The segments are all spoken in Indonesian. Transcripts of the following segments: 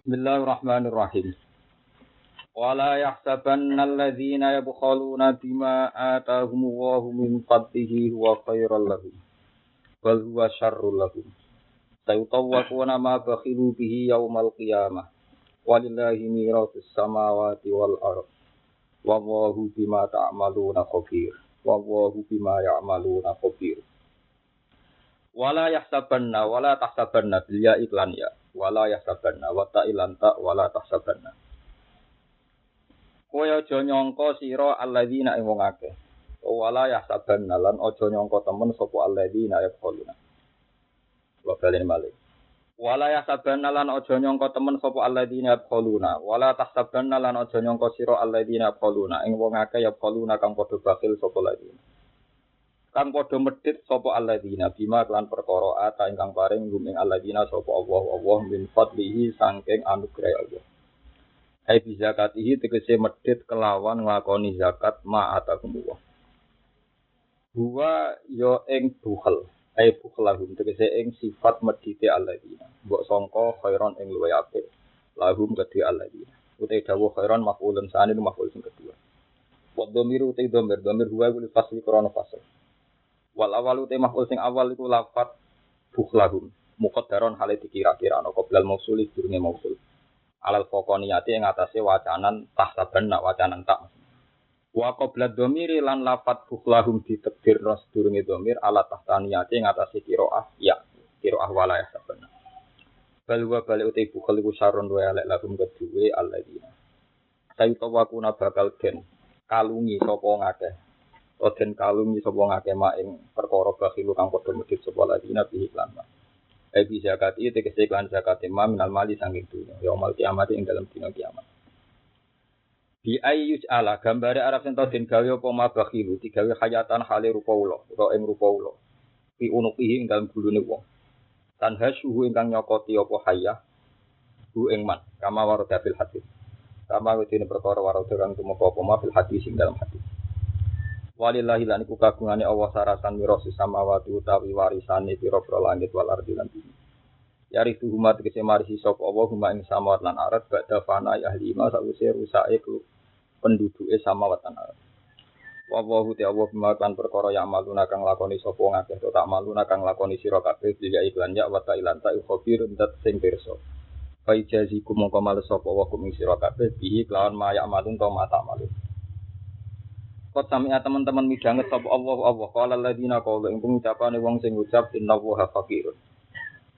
Bismillahirrahmanirrahim. Wala yahsabanna alladhina yabkhaluna bima atahumullahu min fadlihi huwa khairal lahum. Bal huwa syarrul lahum. Sayutawwaquna ma bakhilu bihi yaumal qiyamah. Walillahi miratus samawati wal ardh. Wallahu bima ta'maluna khabir. Wallahu bima ya'maluna khabir. Wala yahsabanna wala tahsabanna bil ya iklan ya. Wala yahsabanna wa ta'ilan ta wala tahsabanna. Kowe aja nyangka sira alladzina ing wong akeh. Wala yahsabanna lan aja nyangka temen sapa alladzina yaquluna. Wa balen malik. Wala yahsabanna lan aja nyangka temen sapa alladzina yaquluna. Wala tahsabanna lan aja nyangka sira alladzina yaquluna ing wong akeh yaquluna kang padha bakil sapa alladzina. Kang padha medhit sapa alladzina bima lan perkara ata ingkang paring gumeng alladzina sapa Allah min fadlihi saking anugerah Allah. Hai bizakatihi tegese medhit kelawan nglakoni zakat ma atakumullah. Huwa yo ing bukhel, ai bukhlahum tegese ing sifat medhite alladzina. Mbok sangka khairon ing luwih apik lahum kedhe alladzina. Utai dawuh khairon maf'ulun sani maf'ul sing kedua. Wa dhamiru utai dhamir huwa kuwi fasli krana fasal. Wal awalu te maf'ul sing awal iku lafat bukhlahum muqaddaron hale dikira-kira ana qoblal mausul durunge mausul alal faqaniyati ing atase wacanan tahsabanna wacanan tak wa qoblad dhamiri lan lafat bukhlahum ditakdir sedurunge dhamir ala tahtaniyati ing atase qiraah ya qiraah wala yahsabanna bal wa bal uti bukhl iku sarun wa alek lahum kedue alladzina saytawakuna bakal den kalungi sapa ngakeh Oden kalungi sapa ngake mak ing perkara bakhilu kang padha medhit sapa ladina bihi lan. Ebi zakat iki tegese lan zakat minal mali sanging dunya. Ya mal kiamat ing dalam dina kiamat. Bi ayyus ala gambare arab sing den gawe apa ma bakhilu digawe hayatan hale rupa ula utawa ing rupa ula. Fi unuqihi ing dalam gulune wong. Tan hasyuhu ingkang nyokoti apa hayah hu ing man kama warada fil hadis. Kama wedine perkara warada kang tumeka apa ma fil hadis ing dalam hadis. Walillahi lan iku kagungane Allah sarasan mirasi samawati utawi warisane pira-pira langit wal ardi lan bumi. Yaritu huma tegese marisi sapa Allah huma ing samawat lan ardh badha fana ahli ma sawise rusake penduduke samawat lan ardh. Wallahu ta'ala bima kan perkara ya maluna kang lakoni sapa ngakeh to tak maluna kang lakoni sira kabeh dia iklan ya wa ta'ilan ta khabirun dat sing pirsa. Fa ijazikum mongko males sapa wa kum sira kabeh bihi kelawan ma ya malun to mata malun. Kok sami teman-teman midanget sapa Allah qala alladziina qalu ing ngucapane wong sing ngucap innallaha faqirun.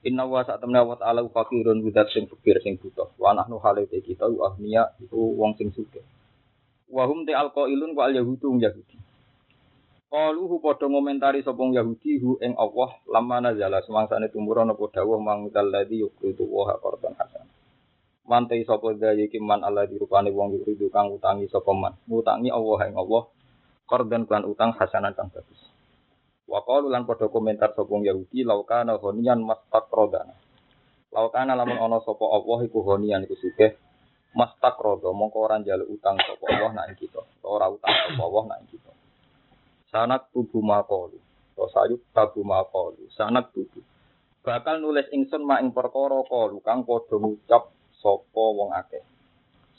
Innallaha sa'tamna wa ta'ala faqirun bidat sing fakir sing butuh. Wa nahnu halite kita ahniya iku wong sing sugih. Wa hum ta alqailun wa al-yahudu yahudi. Qalu hu padha ngomentari sapa Yahudi hu ing Allah lamma nazala semangsane tumurun apa dawuh mangkal ladzi yuqridu wa qardan hasan. Mantai sapa daya iki man Allah dirupane wong yuqridu kang utangi sapa man. Ngutangi Allah ing Allah qardan kan utang hasanan kang bagus. Wa qalu lan padha komentar sapa Yahudi laukana ghaniyan mastaqrodana. Laukana lamun ana sapa Allah iku ghaniyan iku sugih mastaqrodo mongko ora njaluk utang sapa Allah nak kita. Ora utang sapa Allah nak kita. Sanak tubuh maqalu. To sayuk tabu maqalu. Sanak tubuh. Bakal nulis ingsun mak ing perkara qalu kang padha ngucap sapa wong akeh.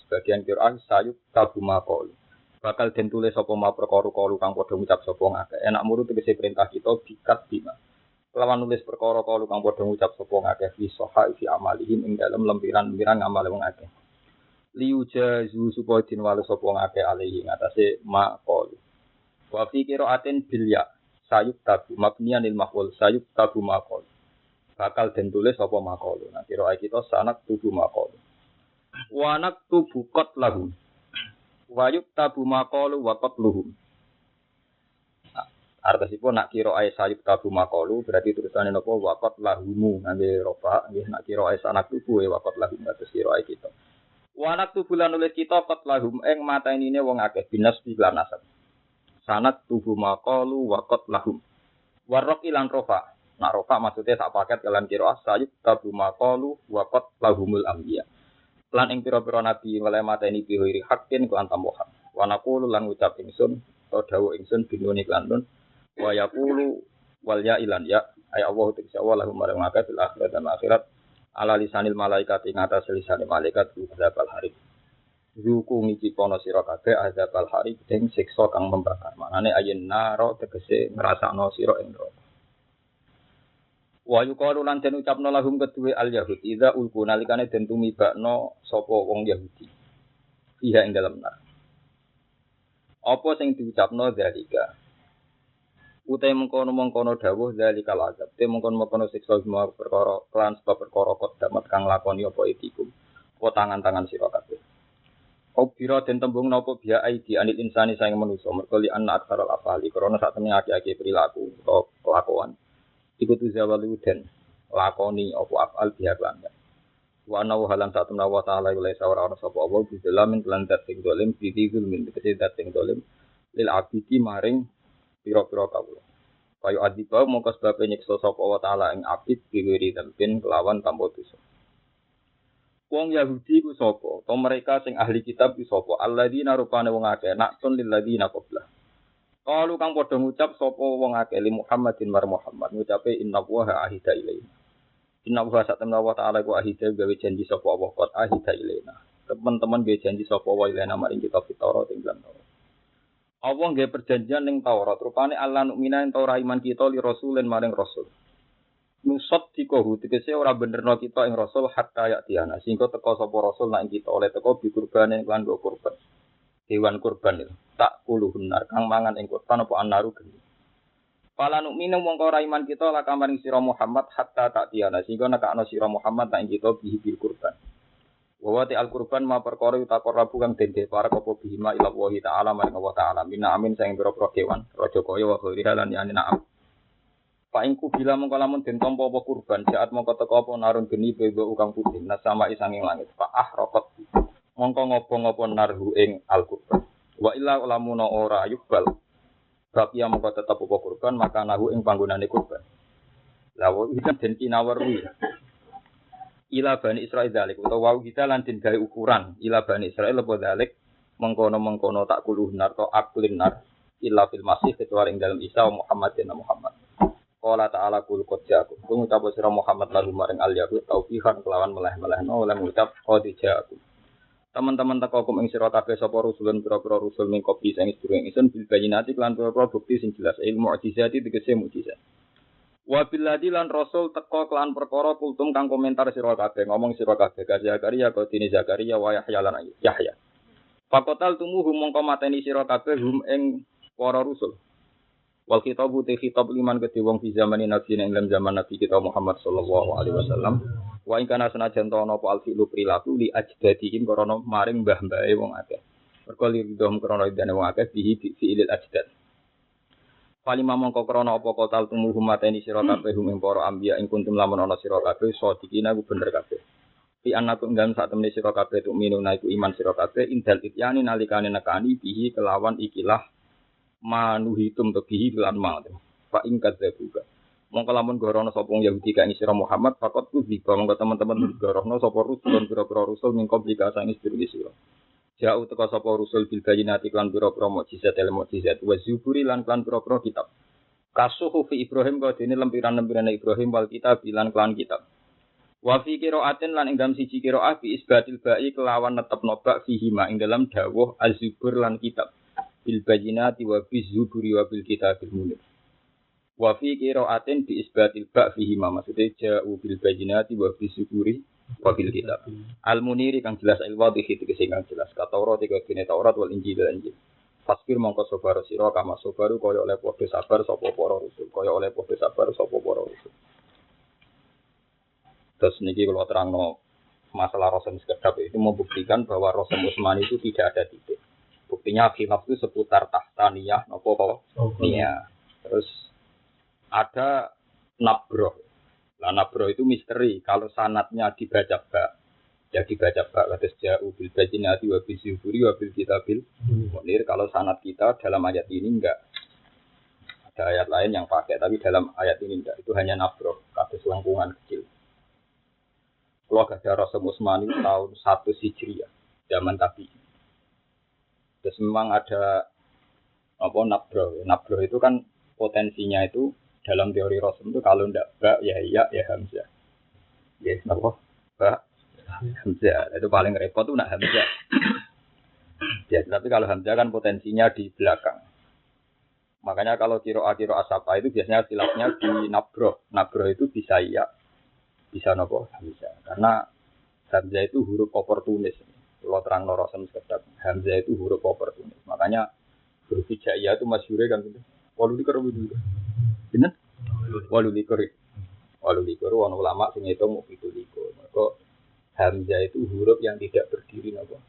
Sebagian Qur'an sayuk tabu maqalu. Bakal den tulis sapa ma perkara kalu kang padha ngucap sapa ngakeh. Enak muru tegese perintah kita bikat bima. Lawan nulis perkara kalu kang padha ngucap sapa ngakeh fi sahaifi amalihim ing dalem lempiran-lempiran ngamal wong akeh. Liujazu supaya den wales sapa ngakeh alihi ngatasé ma qalu. Wa fi qira'atin bil ya sayuk tabu mabniyan lil maf'ul sayuk tabu ma qalu. Bakal den tulis sapa ma qalu. Nah qira'ah kita sanak tubu ma qalu. Wa naktubu qatlahum. Wayuk tabu maqalu wa qatluhum. Artosipun nak kira ae sayuk tabu maqalu berarti tulisane napa wa qatlahumu ngangge rofa nggih nak kira ae sanak tubuh wa qatlahum terus kira ae kita. Wa anak tubuh lan nulis kita qatlahum ing matenine wong akeh binas lan nasab. Sanak tubuh maqalu wa qatlahum. Waraq ilan rofa. Nak rofa maksudnya sak paket kalian kira sayuk tabu maqalu wa qatlahumul anbiya. Lan ing pira-pira nabi oleh mateni biwiri hakin ku antamohan. Wa naqulu lan ngucap ingsun to dawuh ingsun binuni lan nun wa yaqulu wal ya ilan ya ay Allah ta'ala lahum marang akhirat fil akhirat dan akhirat ala lisanil malaikat ing atas lisanil malaikat azabal harik. Zuku ngicipono sira kabeh azabal harik ing siksa kang membakar. Manane ayen naro tegese ngrasakno sira ing neraka. Wa yuqalu lan den ucapno lahum kedue al yahud idza ulqu nalikane den tumibakno sapa wong Yahudi. Iya ing dalem nar. Apa sing diucapno dalika? Utai mengkono dawuh zalikal azab. Te mengkono siksa semua perkara kelan sebab perkara kok damat kang lakoni apa itikum. Apa tangan-tangan sira kabeh. Obira den tembung napa biya aidi anil insani saing manusa mergo li anna aksaral afali krana sak temene aki-aki perilaku utawa kelakuan. Iku tu zawalu den lakoni apa afal biya lan. Wa ana halan sak temene wa ta'ala ila sawara ana sapa apa bizalamin lan dat sing dolim bidizul min dat sing dolim lil abidi maring pira-pira kawula. Kaya adiba mongko sebabe nyiksa sapa wa taala ing abid diwiri tempin kelawan tanpa dosa. Wong Yahudi ku sapa? To mereka sing ahli kitab ku sapa? Alladzina rupane wong akeh naksun lil ladzina qabla. Kalu kang padha ngucap sapa wong akeh li Muhammadin mar Muhammad ngucape inna wa ahida ilaina. Inna wa satamna wa taala ku ahida gawe janji sapa Allah qad ahida ilaina. Teman-teman gawe janji sapa wa ilaina maring kitab Taurat ing dalam Taurat. Allah nggih perjanjian ning Taurat, rupane Allah nukmina ento ora iman kita li rasulin maring rasul. Nusot dikohu tegese ora benerno kita ing rasul hatta ya tiana, sehingga teko sapa rasul nek kita oleh teko bi kurbane lan go kurban. Hewan kurban tak kuluhun nar kang mangan ing kurban apa anaru geni. Pala nukmina mongko ora iman kita la kamaring sira Muhammad hatta tak tiana, sehingga nek ana sira Muhammad nek kita bi kurban. Wawati al-Qurban ma perkara utakor rabu kang dende para apa bihima ila Allah taala maring Allah taala mina amin sing pira-pira kewan raja kaya wa khiri lan yani na'am. Pak ingku bila mongko lamun den tampa apa kurban saat mongko teka apa narun geni bebo ukang putih nasama isanging langit fa rokot mongko ngopo-ngopo narhu ing al-Qurban. Wa illa lamuna ora yubal bab ya mongko tetep apa kurban maka nahu ing panggonane kurban. Lah iki den kinawerwi ila bani Israil dalik utawa wau kita lan den gawe ukuran ila bani Israil apa dalik mengkono-mengkono tak kuluh nar to akulin nar illa fil masih kecuali ing dalam Isa Muhammad dan Muhammad. Qala ta'ala kul qad ja'akum. Ngucap sira Muhammad lalu maring al yahud taufihan kelawan meleh-melehno oleh ngucap qad ja'akum. Teman-teman teko kum ing sira kabeh sapa rusulun pira-pira rusul mingkopi sing sedurunge ingsun bil bayinati lan pira-pira bukti sing jelas ilmu mukjizati tegese mukjizat. Wa billadi lan rasul teka kelan perkara kultum kang komentar sira kabeh ngomong sira kabeh Zakaria kodine Zakaria wa Yahya lan Yahya. Fakotal tumuhum mongko mateni sira kabeh hum ing para rusul. Wal khitabu te khitab liman kedhe wong fi zamane nabi ing zaman nabi kita Muhammad sallallahu alaihi wasallam. Wa ing kana senajan to ana apa alfilu prilaku li ajdadihim krana maring mbah-mbahe wong akeh. Mergo liridhom krana idane wong akeh bihi fi'il ajdad. Palima mongko krana apa kotal tumuhum mateni sira kabeh ing para anbiya ing kuntum lamun ana sira kabeh sadikina ku bener kabeh. Fi annakum ngam sak temene sira kabeh tuk minuna iku iman sira kabeh indal ityani nalikane nekani bihi kelawan ikilah manuhitum bihi lan ma. Fa ing kadzabuka. Mongko lamun gorono sapa Yahudi kang sira Muhammad fakot ku di mongko teman-teman gorono sapa rusul pira-pira rusul ing komplikasi sedurunge sira. Jauh teka sapa rusul bil bayinati lan pira-pira mukjizat wa zuburi lan pira-pira kitab. Kasuhu fi Ibrahim ka dene lempiran-lempiran Ibrahim wal kitab lan klan kitab. Wa fi qiraatin lan ing dalam siji qiraah bi isbatil ba'i kelawan netepno ba fihi ma ing dalam dawuh az-zubur lan kitab. Bil bayinati wa bi zuburi wa bil kitabil munir. Wa fi qiraatin bi isbatil ba fihi ma maksude ja'u bil bayinati wa bi zuburi wabil kitab al-muniri kang jelas al-wadih itu sing jelas ka Taurat iki kene Taurat wal Injil lan Injil fasbir mongko sabar sira kama sabaru kaya oleh padha sabar sapa para rasul kaya oleh padha sabar sapa para rasul. Terus niki kalau terangno masalah Rasul sekedap itu membuktikan bahwa Rasul Utsmani itu tidak ada titik. Buktinya khilaf itu seputar tahtaniyah napa nia. Terus ada nabroh. Nah, nabroh itu misteri. Kalau sanatnya dibaca bak, ya dibaca bak. Kata ja'u bil bajinati wa bil zuburi wa bil kitabil munir. Kalau sanat kita dalam ayat ini enggak. Ada ayat lain yang pakai, tapi dalam ayat ini enggak. Itu hanya nabroh, kata selengkungan kecil. Kalau ada Rasul Utsmani tahun 1 Hijriah, zaman Tabi. Terus memang ada apa nabroh. Nabroh itu kan potensinya itu dalam teori Rasul itu kalau ndak ba ya iya ya hamzah. Ya, napa? Ba hamzah. Itu paling repot tuh nak hamzah. Ya, tapi kalau hamzah kan potensinya di belakang. Makanya kalau kiro asapa itu biasanya silapnya di nabro. Nabro itu bisa iya, bisa nopo hamzah. Karena hamzah itu huruf oportunis. Kalau terang norosan sekedap, hamzah itu huruf oportunis. Makanya huruf hijaiyah itu masyhur kan gitu. Walu likur dulu. Bener? Walu likur. Walu likur wan ulama sing ngitung itu likur. Maka hamzah itu huruf yang tidak berdiri nopo.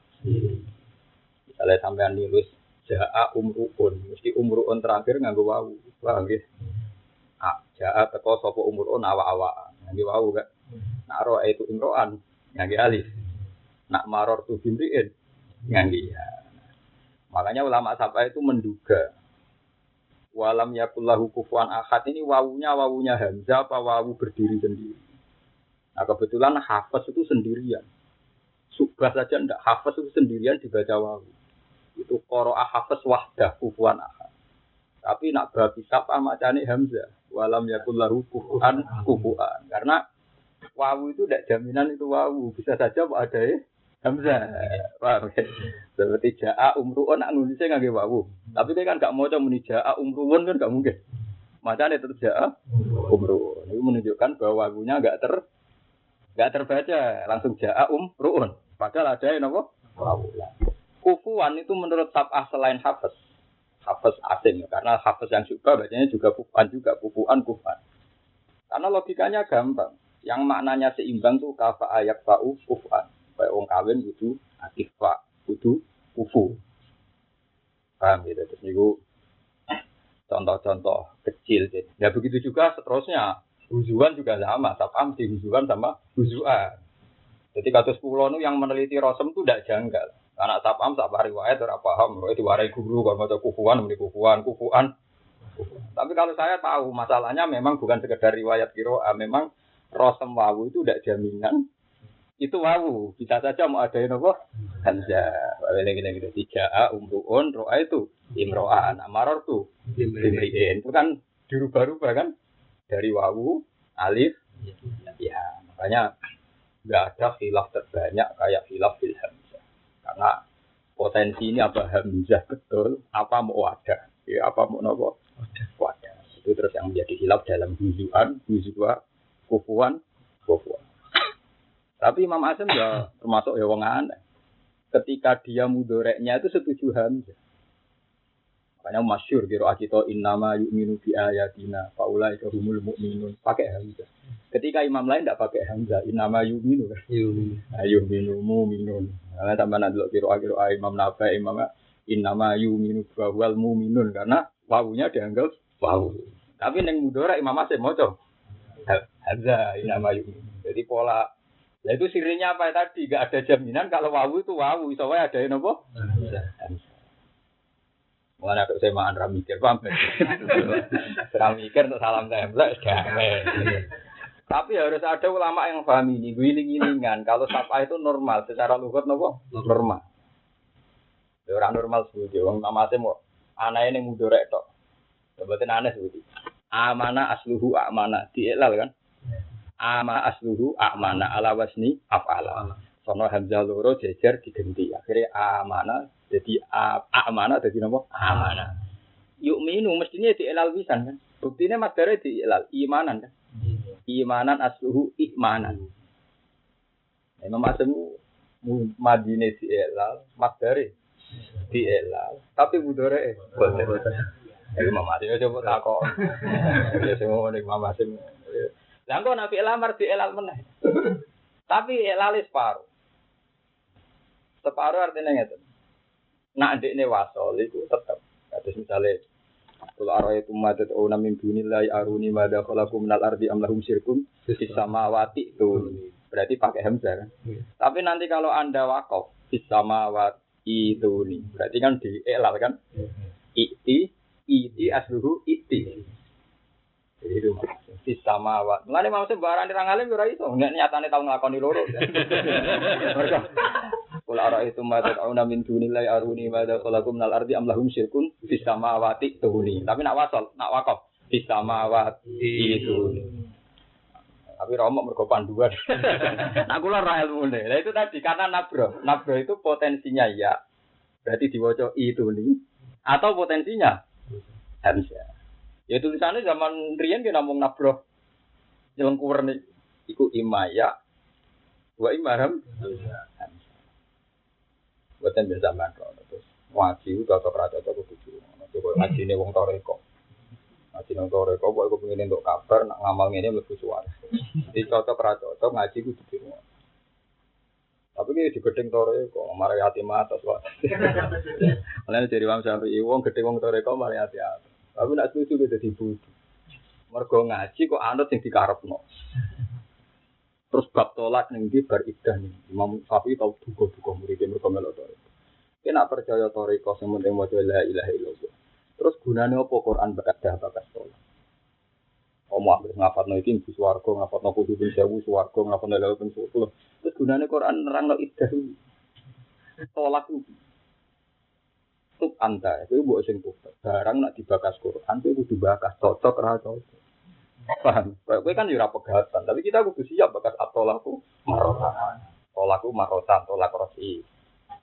Misalnya sampean nulis jaa umruun, mesti umruun terakhir nganggo wawu. Paham nggih? Jaa teko sapa umruun awa-awaan. Nganggo wawu kan. Nak roa itu imroan nganggo alif. Nak maror tu bimriin nganggo ya. Makanya ulama sapa itu menduga walam yakullahu kufuwan ahad ini wawunya hamzah apa wawu berdiri sendiri. Nah kebetulan hafaz itu sendirian. Subah saja ndak hafaz itu sendirian dibaca wawu. Itu qiraah hafaz wahdah kufuwan ahad. Tapi nak babi sapa macane hamzah walam yakullahu kufuwan kufuwan. Karena wawu itu tidak jaminan itu wawu, bisa saja ada hamzah. Paham ya? Seperti jaa umruun nak nulisnya ngangge wawu. Tapi dia kan gak maca muni jaa umruun kan gak mungkin. Macane tetap jaa umruun. Itu menunjukkan bahwa wawunya gak terbaca, langsung jaa umruun. Padahal ada yang apa? Wawu. Kufuan itu menurut tab'ah selain hafaz. Hafaz asing karena hafaz yang suka bacanya juga kufuan juga kufuan. Karena logikanya gampang. Yang maknanya seimbang tuh kafa ayak fa'u kufuan. Kayak wong kawin kudu akifah, kudu kufu. Paham gitu. Terus niku contoh-contoh kecil deh. Ya begitu juga seterusnya. Huzuan juga sama, sapam di huzuan sama huzuan. Jadi kasus pulau nu yang meneliti rosem itu tidak janggal. Karena sapam sak riwayat ora paham, itu diwarai guru kalau maca kufuan muni kufuan. Tapi kalau saya tahu masalahnya memang bukan sekedar riwayat qiraah, memang rosem wawu itu tidak jaminan itu wawu, bisa saja mau ada yang apa? Hamzah. Gini-gini. Jaa umruun, ro'a itu imro'an, amaror tuh imri'in. Itu kan dirubah-rubah kan? Dari wawu, alif, ya. Makanya nggak ada khilaf terbanyak kayak khilaf fil hamzah. Karena potensi ini apa hamzah betul, apa mau wadah, ya apa mau nopo wadah. Itu terus yang menjadi khilaf dalam huzuan, huzua, kufuan. Tapi Imam Asy'am ya termasuk ya wong aneh. Ketika dia mudoreknya itu setuju hamzah. Makanya masyhur kira kita innama yu'minu bi ayatina faulaika humul mu'minun pakai hamzah. Ketika imam lain tidak pakai hamzah, innama yu'minu kan. Yu'minu mu'minun. Karena tambah nanti kira Imam Nawawi Imam innama yu'minu wal mu'minun karena wawunya dianggap wawu. Tapi ning mudorek Imam Asy'am maca hamzah innama yu'minu. Jadi pola. Nah itu sirinya apa tadi? Gak ada jaminan kalau wawu itu wawu. Soalnya ada yang apa? Mulanya aku semaan ramikir, paham? Ramikir untuk salam tembak, tapi harus ada ulama yang paham ini. Giling-gilingan. Kalau sapa itu normal. Secara lugat apa? Normal. Orang normal sebut. Orang namanya mau anaknya yang mudorek tok. Sebutin aneh sebut. Amana asluhu amana. Dielal kan? Ama asluhu amana ala wasni af'ala. Sono hamzah loro jejer diganti. Akhirnya amana jadi amana jadi napa? Amana. Yu'minu mestinya dielal pisan kan. Buktinya masdare dielal imanan kan. Imanan asluhu imanan. Imam Asy'am madine dielal, masdare dielal, tapi mudhari boten. Imam Asy'am coba takok. Ya semua Imam Asy'am. Lah kok nabi lamar di elal meneh. Tapi elal separuh. Separuh artinya ngeten. Nak ndekne wasol iku tetep. Kados misale kul araitu madat una min dunillahi aruni madza khalaqum minal ardi am lahum syirkum fis samawati itu. Berarti pakai hamzah kan. Tapi nanti kalau Anda waqaf fis samawati itu nih. Berarti kan di elal kan. Iti asluhu iti. Jadi itu fis samawat. Mulane maksud barang dirang alim ora iso. Nek nyatane tau nglakoni loro. Mergo kul araitu madzauna min dunillahi aruni madza khalaqum minal ardi am lahum syirkun fis samawati tuhuni. Tapi nak wasal, nak waqaf fis samawati itu. Tapi romok mergo panduan. Nah kula ra ilmune. Lah itu tadi karena nabro. Nabro itu potensinya ya. Berarti diwaca itu nih. Atau potensinya hamzah. Ya tulisannya zaman riyen ki namung nabro. Jelengkuwer nih iku imaya. Wa imaram hamzah. Boten biasa mantro. Terus ngaji cocok ra cocok kudu. Coba ngajine wong toreko. Ngaji nang toreko kok aku pengen entuk kabar nak ngamal ngene mlebu suwarga. Iki cocok ra cocok ngaji kudu dirungo. Tapi iki digedeng toreko, mari ati matos wae. Mulane dari wong sampe wong gedhe wong toreko mari ati atas. Tapi nak setuju ke dadi bodho. Mergo ngaji kok anut sing dikarepno. Terus bab tolak ning ndi bar idah ning Imam Syafi'i tau duga-duga murid mergo melok toreko. Kena percaya toreko sing penting maca la ilaha illallah. Terus gunane apa Quran bakadah bakas tolak. Omah wis ngapatno iki mlebu swarga, ngapatno kudu sewu swarga, ngapatno lha ping 10. Terus gunane Quran nerangno idah. Tolak tuk anta, itu mbok sing tobat. Barang nak dibakas Quran itu kudu bakas cocok ra cocok. Paham? Kowe kan yo ora pegatan, tapi kita kudu siap bakas atolaku marotan. Tolaku marotan, tolak rosi.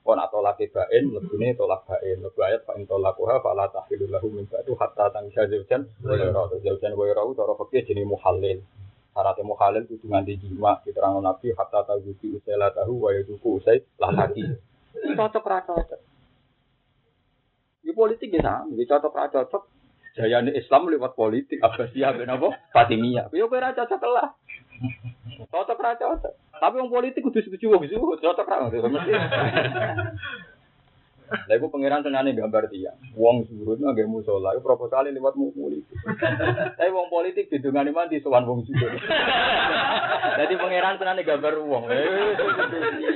Kon atolak bain, lebune tolak bain. Lebu ayat fa in tolakuha fala tahillu lahu min ba'du hatta tansha zaujan wa yara. Zaujan wa yara cara fikih jenenge muhallil. Syaratnya muhallil kudu nganti jima diterangno Nabi hatta tazuki usala tahu wa yazuku usai lahaki. Cocok ra cocok. Di politik ya sama, di cocok ra cocok. Jayane Islam lewat politik Abbasiyah ben apa? Fatimiyah. Yo kowe ra cocok lah. Cocok ra cocok. Tapi wong politik kudu setuju wong zuhud, cocok ra mesti. Lha iku pangeran senane gambar dia. Wong zuhud nggih musala, iku proposale lewat politik. Tapi wong politik didongani mandi sowan wong zuhud. Jadi pangeran senane gambar wong.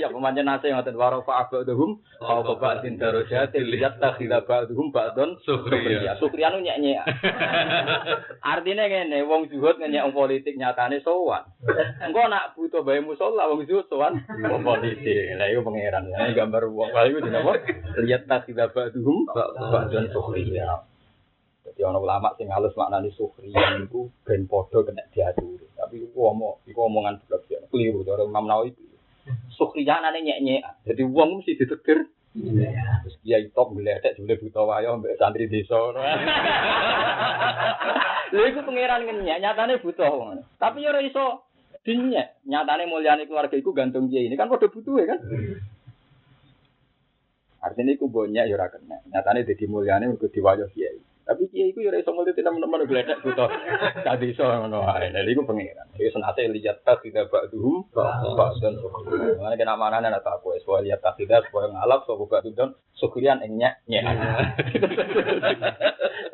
Iya pemancen nase ngoten waro fa abdhum au ba'din darajatil lihat takhila ba'dhum ba'don sukhriya. Sukhriya nu nyek-nyek. Artine ngene, wong zuhud ngenyek wong politik nyatane sowan. Engko nak butuh bae musala wong zuhud sowan wong politik. Lah iku pangeran senane gambar wong. Lah iku dinapa? Lihat takhila ba'dhum ba'don sukhriya. Jadi ana ulama sing halus maknane sukhriya niku ben padha kena diatur. Tapi iku omongan blok ya. Keliru cara Imam Nawawi. Sukhriya nane nyek-nyek. Jadi wong mesti ditegur. Terus kiai top gledek jebule buta wayo mbek santri desa. Lha iku pangeran ngenyek, nyatane buta wong. Tapi ora iso dinyek. Nyatane mulyane keluarga iku gantung kiai. Ini kan padha butuhe kan. Artinya iku bonyek ya ora kena. Nyatane dadi mulyane mergo diwayo kiai. Tapi kiai iku ya ora iso ngerti teman-teman gledek buta. Dadi iso ngono ae. Lha iku pangeran. Iku senate lihat tak tidak ba'duhum ba'dan sukhriyan. Mane kena manane ana tak kowe soal lihat tak tidak supaya ngalap sapa ba'dan sukhriyan ing nyek.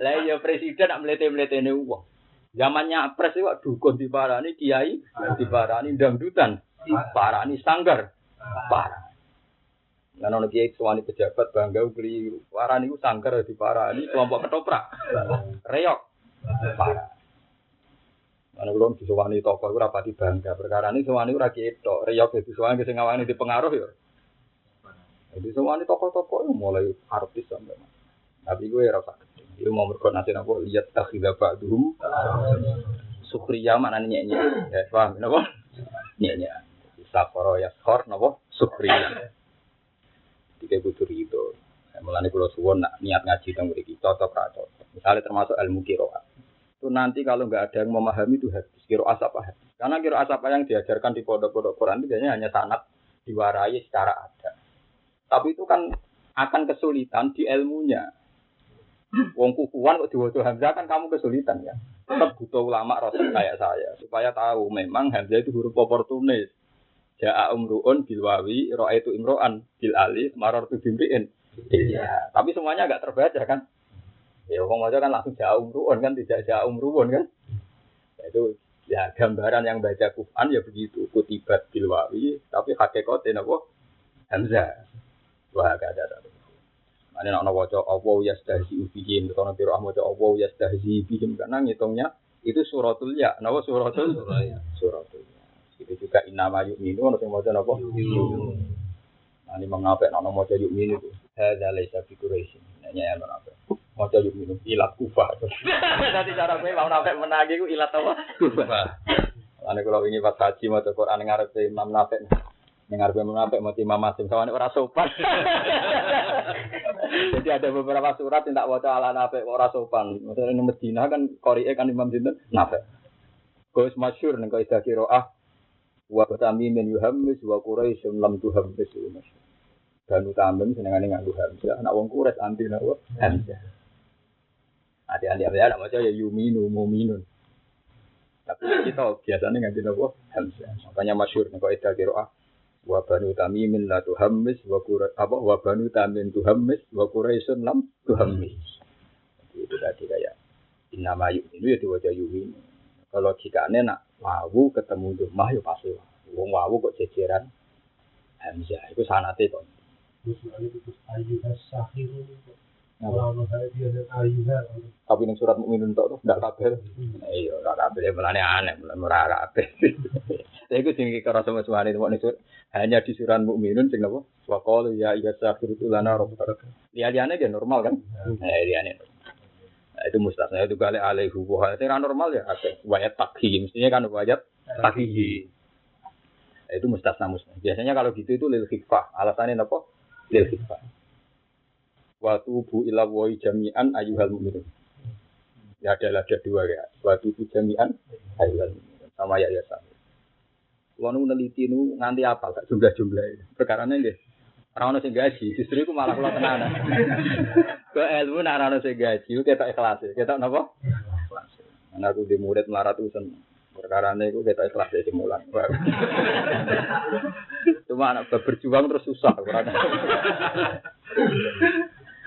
Lah ya presiden nak mlete-mletene wong. Zamannya pres iku dukun diparani kiai, diparani dangdutan, diparani sanggar. Parah. Lan ono kiai suwani pejabat bangga keliru. Warani ku sanggar diparani kelompok ketoprak. Reyok. Parah. Ana ulun disuwani toko iku rapati bangga. Perkara ini suwani ora ketok. Reyok disuwani sing ngawani dipengaruh ya. Jadi suwani toko-toko mulai artis sampai. Tapi gue ora usah gedhe. Iku mau mergo nate napa lihat takhila ba'dhum. Sukhriya maknane nyek-nyek. Ya paham napa? Nyek-nyek. Saporo ya skor napa? Sukhriya. Tiga butuh itu, mulane kalau suwon nak niat ngaji tentang mriki cocok ra cocok. Misalnya termasuk ilmu qiraat. Itu nanti kalau nggak ada yang memahami itu hadis qiraat apa hadis. Karena qiraat apa yang diajarkan di pondok-pondok Quran itu biasanya hanya sanad diwarai secara ada. Tapi itu kan akan kesulitan di ilmunya. Wong kukuan kok diwaca hamzah kan kamu kesulitan ya. Tetap butuh ulama rosen kayak saya supaya tahu memang hamzah itu huruf oportunis. Ja'a umru'un bil wawi ra'aitu imro'an bil alif marartu bimri'in. Iya, tapi semuanya enggak terbaca kan? Ya wong maca kan langsung ja'a umru'un kan tidak ja'a umru'un kan? Ya, itu ya gambaran yang baca Quran ya begitu, kutibat bil wawi tapi hakikate napa? Hamzah. Wah, enggak ada. Mane nek ana waca Allah yastahzi bihim, ana kira maca Allah yastahzi bihim karena ngitungnya itu suratul ya, napa suratul ya. Suratul itu juga inama yu'minu ana sing maca napa yu'minu. Ani mengapa ana maca yu'minu itu hadza laisa fi quraish nanya ana apa maca yu'minu ilat kufah. Dadi cara kowe mau nafek menagi ku ilat apa kufah. Ane kalau ini pas haji mau Quran ngarepe Imam Nafi. Ngarepe Imam Nafi mau Imam Masim sawane ora sopan. Jadi ada beberapa surat yang tak waca ala Nafi ora sopan. Maksudnya di Madinah kan qari'e kan Imam sinten Nafi. Gus masyhur ning kok istilah qiraah wa tamimin yuhammis wa quraisyun lam tuhammis. Dan utamane senengane nganggo hamzah. Anak wong Quraisy anti napa? Hamzah. Ade-ade ya maca ya yuminu mu'minun. Tapi kita biasanya nganti napa? Hamzah. Makanya masyhur nek kaidah qiraah wa banu tamimin la tuhammis wa banu tamin tuhammis wa quraisyun lam tuhammis. Itu tadi kayak innama yu'minu ya diwaca yu'minu. Kalau jikane nak wawu ketemu domah ya pasti wong wawu kok jejeran hamzah iku sanate kok. Terus ayyuhas sahiru. Tapi ning surat mukminun tok ndak kabeh. Iya, ora kabeh melane aneh, ora kabeh. Lha iku sing kira sama-sama ning surat hanya di surat mukminun sing napa? Wa qalu ya ayyuhas lana rabbuk. Liyane dia normal kan? Liyane. Itu mustasna itu kali alaihu wa itu normal ya akeh. Wayat takhi mestinya kan wayat takhi. Itu mustasna. Biasanya kalau gitu itu lil khifah. Alasannya napa? Lil khifah. Wa tubu ila wa jami'an ayyuhal mu'minun. Ya ada dua ya. Wa tubu jami'an ayyuhal mu'minun. Sama ya sama. Kulo neliti nu nganti apa gak jumlah-jumlah. Perkarane nggih. Ora ono sing gaji, justru iku malah kula tenanan. Kok ilmu nek ora ono sing gaji ketok ikhlas. Ketok napa? Ikhlas. Ana aku di murid maratusan. Perkarane iku ketok ikhlas sing mulang. Cuma anak berjuang terus susah ora.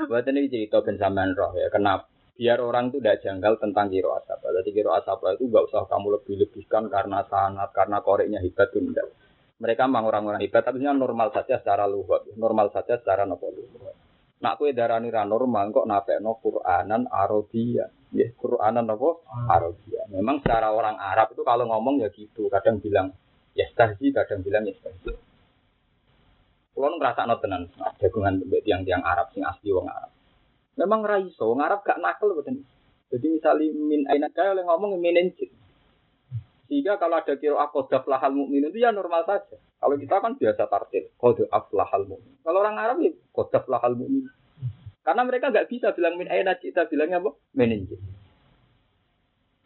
Buat ini cerita ben sampean roh ya. Kenapa? Biar orang itu tidak janggal tentang kiro asaba. Jadi kiro asaba itu nggak usah kamu lebih-lebihkan karena sanad, karena koreknya hebat itu enggak. Mereka memang orang-orang hebat, tapi normal saja secara lugat, normal saja secara lugat. Nak kue darani ra normal kok napekno Qur'anan Arabia. Ya, Qur'anan apa? Arabia. Memang secara orang Arab itu kalau ngomong ya gitu, kadang bilang yastahzi, kadang bilang yastahzi. Kulo ngrasakno tenan jagungan mbek tiang-tiang Arab sing asli wong Arab. Memang ra iso wong Arab gak nakal boten. Jadi misale min aina kae oleh ngomong menenjit. Sehingga kalau ada kira qad aflahal mukmin itu ya normal saja. Kalau kita kan biasa tartil qad aflahal mukmin. Kalau orang Arab ya qad aflahal mukmin. Karena mereka enggak bisa bilang min aina kita bilangnya apa? Menenjit.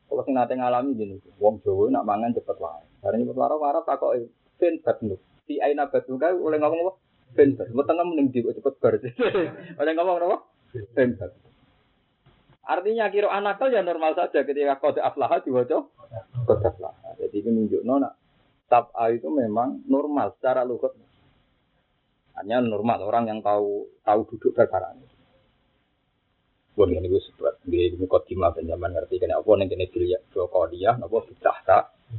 Kalau sing nate ngalami gini, wong Jawa nak mangan cepet wae. Bareng cepet Arab takoke ben batnu. Di aina batu kan oleh ngomong apa? Ben. Metengah mending di cepet bar. Oleh ngomong apa? Ben. Artinya kira anakal ya normal saja ketika qad aflaha diwaca qad aflaha. Jadi ini menunjukno nak tab'a itu memang normal secara lughat. Hanya normal orang yang tahu duduk perkara ini. Bon ini gue sebut di mukadimah ben zaman ngerti kene apa ning kene Qadiyah napa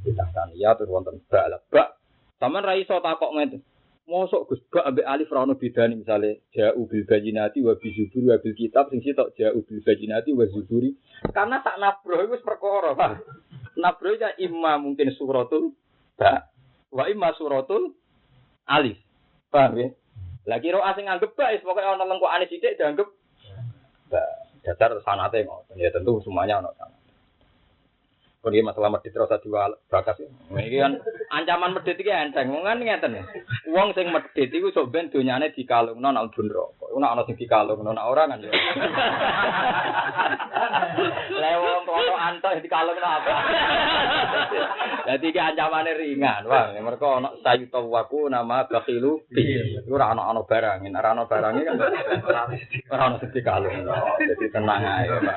Bidahtaniyah terus wonten ba'laba. Sampeyan ra iso takok ngene. Mosok Gus bak ambek alif ra ono bedane misale ja'u bil bayyinati wa bi zuburi wa bil kitab sing sitok ja'u bil bayyinati wa zuburi. Karena tak nabro iku wis perkara, Pak. Nabro ya imma mungkin suratul ba wa imma suratul alif. Paham ya? Lah kira asing anggap ba wis pokoke ana lengkokane sithik dianggap ba. Dasar sanate ngoten. Ya tentu semuanya ono sanate. Kalau dia masalah medit terus diwal bakas ya. Ini kan ancaman medit iki enteng. Wong kan ngeten ya. Wong sing medit iku sok ben donyane dikalungno nek mlebu neraka. Iku nek ana sing dikalungno nek ora kan ya. Lah wong foto antok dikalungno apa. Dadi iki ancamane ringan, Bang. Mergo ana sayutawaku nama bakhilu bi. Iku ora ana barang. Nek ora ana barange kan ora ana sing dikalungno. Jadi tenang ae, Pak.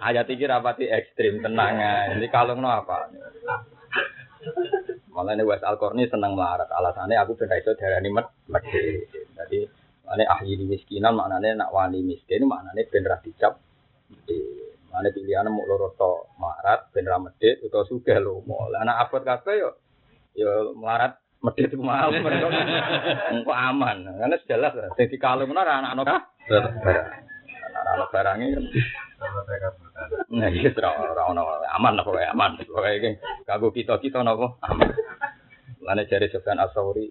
Ayat iki rapati ekstrim tenang. Jadi kalung no apa? Malah ini Wes Al-Qarni senang melarat. Alasannya aku benda itu darani medit. Jadi ane ahli miskinan maknane nak wani miskin maknane ben ra dicap. Mane pilihan mau loro to melarat ben ra medit utawa sugih lho. Lah anak abot kabeh yo melarat medit iku mau engko aman. Karena jelas dadi kalung no ra anak-anak barangnya nah iya ora aman apa wae aman pokoke iki kanggo kita napa aman lane jare Sufyan Ats-Tsauri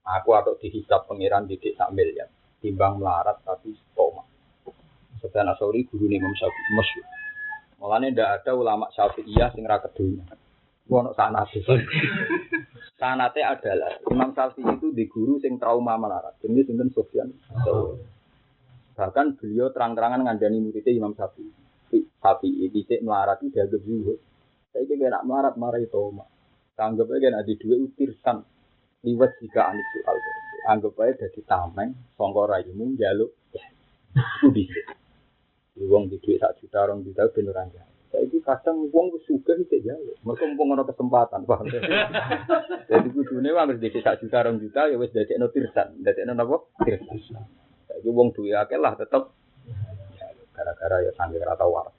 aku atuk dihisab pangeran didik sak miliar timbang melarat tapi stoma Sufyan Ats-Tsauri gurune Imam Syafi'i masyhur mulane ndak ada ulama Syafi'iyah sing ra kedunya Wono sanate. Sanate adalah Imam Syafi'i itu di guru sing trauma melarat. Jenis sinten Sufyan. Bahkan beliau terang-terangan ngandani muridnya Imam Syafi'i. Syafi'i dicek melarat itu dianggap zuhud. Saya kira nak melarat marah itu mak. Anggap aja nak di dua utirsan liwat jika anis soal. Anggap aja jadi tameng songkor rayumu jaluk. Itu bisa. Di wong di duit 1 juta 2 juta beneran ya. Saya itu kadang wong suka itu ya. Mereka mumpung ada kesempatan, paham? Jadi kudune wong harus dicek 1 juta 2 juta ya wis dadekno tirsan, dadekno napa? Tirsan. Saiki wong duwe akeh lah tetep gara-gara ya sange ora tau waras.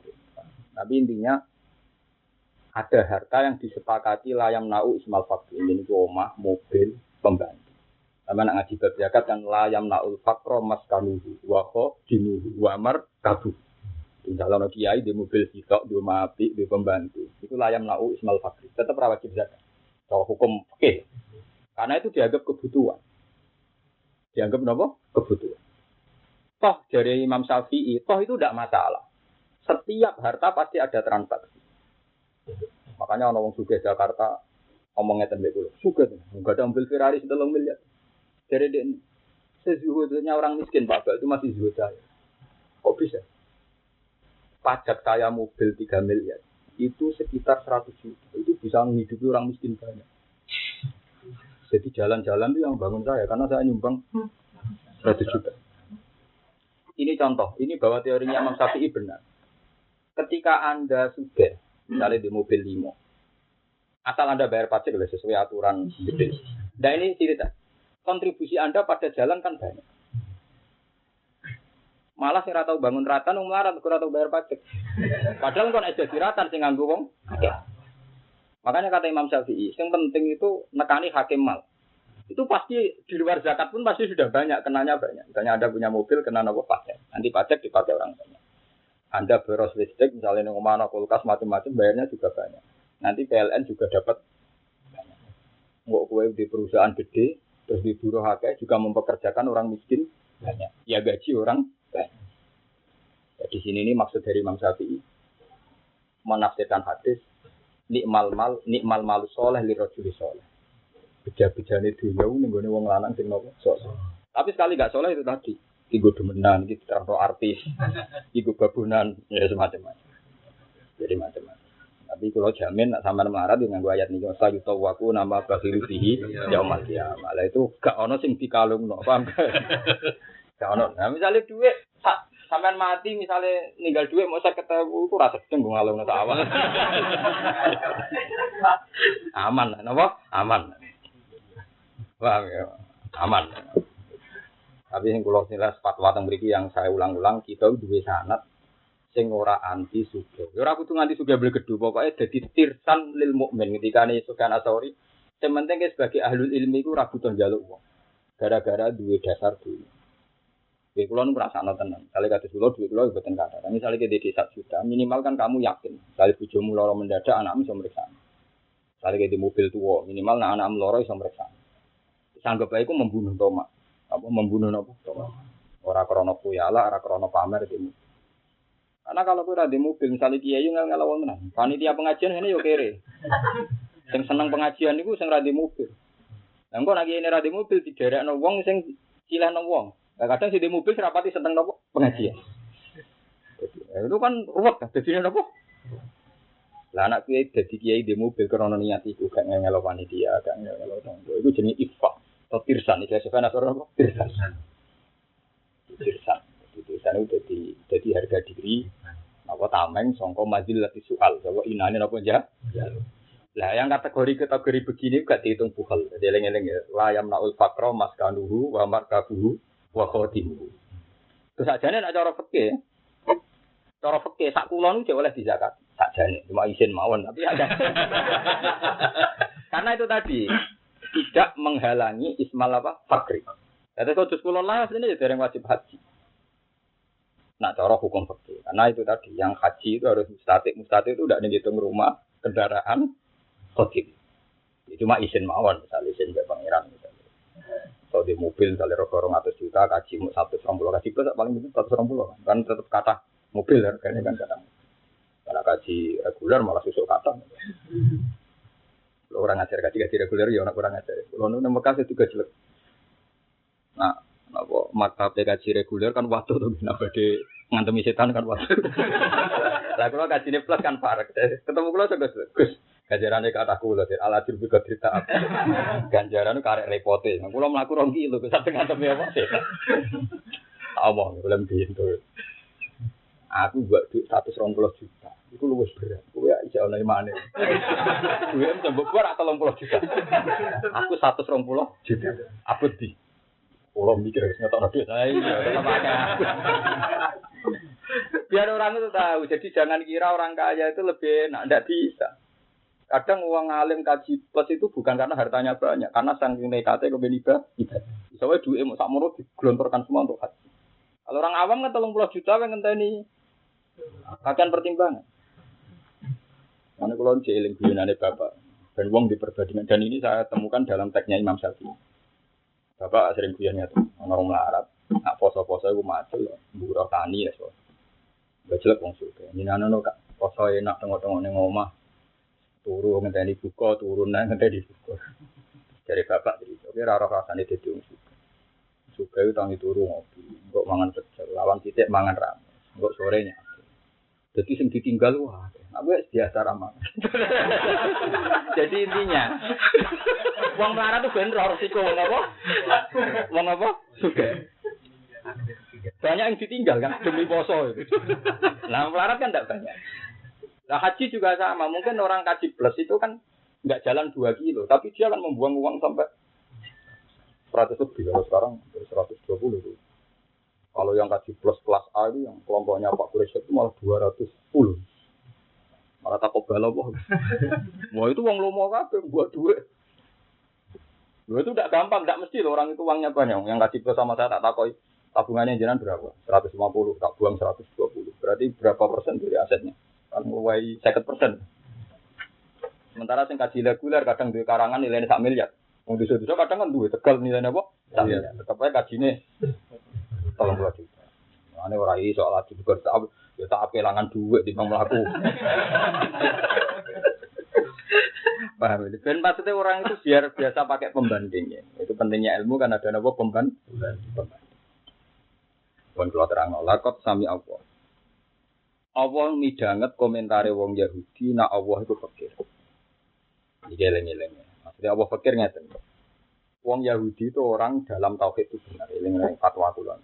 Tapi intinya ada harta yang disepakati layam nau ismal fakir. Ini omah, mobil, pembantu. Sama nak ngaji bab zakat kan layam naul fakro maskanuhu wa kho dinuhu wa mar kabu. Misalnya kiai di mobil sitok, di rumah api, di pembantu. Itu layam na'u ismal fakri. Tetap wajib zakat. Kalau hukum fikih. Karena itu dianggap kebutuhan. Dianggap apa? Kebutuhan. Toh dari Imam Syafi'i, toh itu tidak masalah. Setiap harta pasti ada transaksi. Makanya orang suka Jakarta ngomongnya tembak dulu. Suka tuh. Enggak ada mobil Ferrari 1 miliar. Jadi sezuhudnya orang miskin Pak, itu masih zuhud saya. Kok bisa? Pajak saya mobil 3 miliar itu sekitar 100 juta. Itu bisa menghidupi orang miskin banyak. Jadi jalan-jalan itu yang bangun saya karena saya nyumbang 100 juta. Ini contoh, ini bahwa teorinya Imam Syafi'i benar. Ketika Anda sudah misalnya di mobil 5, asal Anda bayar pajak sesuai aturan gede. Nah ini cerita. Kontribusi Anda pada jalan kan banyak. Malah sing ora tau bangun ratan wong melarat ora tau bayar pajak. Padahal kon aja diratan sing nganggo wong. Makanya kata Imam Syafi'i, yang penting itu nekani hakim mal. Itu pasti di luar zakat pun pasti sudah banyak, kenanya banyak. Misalnya Anda punya mobil kena nopo pajak. Nanti pajak dipakai orang banyak. Anda boros listrik misalnya nang omah kulkas macam-macam bayarnya juga banyak. Nanti PLN juga dapat banyak. Mbok kowe di perusahaan gede terus di buruh akeh juga mempekerjakan orang miskin banyak. Ya gaji orang di sini ini maksud dari Imam Syafi'i menafsirkan hadis nikmal malu soleh li rajuli soleh. Beja-bejane dunya ning gone wong lanang sing nopo soleh. Tapi sekali enggak soleh itu tadi, iku demenan, iki terang artis, iku babunan, ya semacam-macam. Jadi macam-macam. Tapi kalau jamin nak sampean melarat yo nganggo ayat niki sa yuta waku nama bakhilihi yaumul qiyamah. Lah itu gak ono sing dikalungno, paham gak? Gak ono. Nah, misalnya duit sampean mati misalnya ninggal duit mau 50.000 itu rasa sedeng ngalungno tak awak. Aman, napa? Aman. Wah, aman. Tapi yang kula jelas fatwa teng mriki yang saya ulang-ulang kita duwe sanad sing ora anti sugih. Ora kudu nganti sugih beli gedhu, pokoke dadi tirsan lil mukmin ketika ne Sufyan Ats-Tsauri. Sementing sebagai ahlul ilmi iku ora butuh njaluk wong. Gara-gara duwe dasar dulu. Duit kulo nu ngrasakno tenan. Kali kados kulo duit kulo mboten kathah. Misale ke dhewe 1 juta, minimal kan kamu yakin. Kali bojomu lara mendadak anakmu iso mriksa. Kali ke di mobil tuwa, minimal nek anakmu lara iso mriksa. Sanggep ae iku membunuh Toma. Apa membunuh napa Toma. Ora krana kuyala, ora krana pamer iki. Karena kalau kowe ora di mobil, misale kiai ngel-ngel wong tenan. Panitia pengajian ngene yo kere. Sing seneng pengajian niku sing ra di mobil. Lah engko nek kiai ra di mobil diderekno wong sing cilehno wong. Nah, kadang si di mobil serapati seneng nopo pengajian. Itu kan ruwet kan, jadinya nopo. Lah anak kiai jadi kiai di mobil karena niat itu gak ngelo panitia, gak ngelo tonggo. Itu jenis ifak atau tirsan. Ini saya sebutkan apa? Tirsan. Tirsan itu jadi harga diri. Apa tameng, songko mazil lati soal. Bahwa inane nopo aja. Lah yang kategori begini gak dihitung bukhal. Jadi eleng-eleng ya. Layam naul fakro maskanuhu wa markabuhu. Wa khodimu. Terus sakjane nek cara fikih. Cara fikih sak kula niku oleh dizakat. Sakjane cuma izin mawon tapi ada. Karena itu tadi tidak menghalangi ismal apa? Fakri. Dadi kok kula lah asline ya dereng wajib haji. Nah, cara hukum fikih. Karena itu tadi yang haji itu harus mustatik. Mustatik itu tidak dihitung rumah, kendaraan, khodim. Cuma izin mawon, misalnya izin mbek pangeran misalnya. Kalau di mobil misalnya rokok 200 juta, kaji mau 120 kaji itu paling itu 120 kan tetap kata mobil harganya kan kata. Karena kaji reguler malah susuk kata. Orang ngajar gaji reguler ya orang kurang ngajar. Kalau nu Mekah itu juga jelek. Nah, apa maktab gaji reguler kan waktu tuh kenapa de ngantemi setan kan waktu. Lah kalau gajine plus kan parek. Ketemu kula Gus. Ganjarane kataku lho, alajur juga cerita apa. Ganjaran karek repote. Kula mlaku 2 kilo Gus sampe ngantemi apa setan. Omong belum pintu. Aku buat duit 120 juta. Itu luwes berat. Kowe ya iso ana imane. Kowe mbok buat 30 juta. Aku 120 juta. Apa di? Kalau mikir ngetokno duit. Iya, tetap akeh. Biar orang itu tahu. Jadi jangan kira orang kaya itu lebih enak, enggak bisa. Kadang uang alim kaji plus itu bukan karena hartanya banyak, karena saking nekate kepen ibadah. Soalnya duit mau sakmono digelontorkan semua untuk haji. Kalau orang awam kan 30 juta yang ngenteni kakean pertimbangan. Karena kalau jeeling guyonane bapak dan uang di perbandingan dan ini saya temukan dalam teksnya Imam Syafi'i. Bapak sering guyonnya tuh orang melarat, nak poso-poso iku macul, mburo tani ya so. Bajlek wong suke. Nyinanono kak poso enak tengok-tengok ning omah. Turu ngenteni buka, turun nang ngenteni buka. Dari bapak jadi, oke rara rasane dadi wong suke. Suke itu tangi turu ngopi, kok mangan pecel, lawan titik mangan rame, kok sorenya. Jadi sing ditinggal wah, aku biasa ramah. Jadi intinya, wong melarat tuh bener harus resiko wong apa? Wong apa? Suke. Banyak yang ditinggal kan demi poso itu. Nah melarat kan tidak banyak. Nah haji juga sama, mungkin orang haji plus itu kan nggak jalan 2 kilo, tapi dia kan membuang uang sampai 100 lebih, kalau sekarang 120 itu. Kalau yang kaji plus kelas A itu yang kelompoknya Pak Quraisy itu malah 210. Malah takut galau boh. Wah itu uang lomo kabeh buat duit. Loh itu tidak gampang, tidak mesti loh orang itu uangnya banyak. Yang kaji plus sama saya tak takoi tabungannya jenengan berapa? 150, tak buang 120. Berarti berapa persen dari asetnya? Kan mulai 50%. Sementara yang kaji reguler kadang duit karangan nilainya 1 miliar. Wong desa-desa kadang kan duwe Tegal nilainya apa? Iya. Tetep ae kajine 30 juta. Ane ora iso lagi juga ya tak kelangan duit timbang mlaku. Paham ini. Ben maksudnya orang itu biar biasa pakai pembandingnya. Itu pentingnya ilmu kan ada apa pembanding. Pun kula terangno lakot sami Allah. Allah midanget komentare wong Yahudi nak Allah itu fakir. Iki eleng-eleng. Maksudnya Allah fakir ngeten. Wong Yahudi itu orang dalam tauhid itu benar. Eleng-eleng fatwa kula.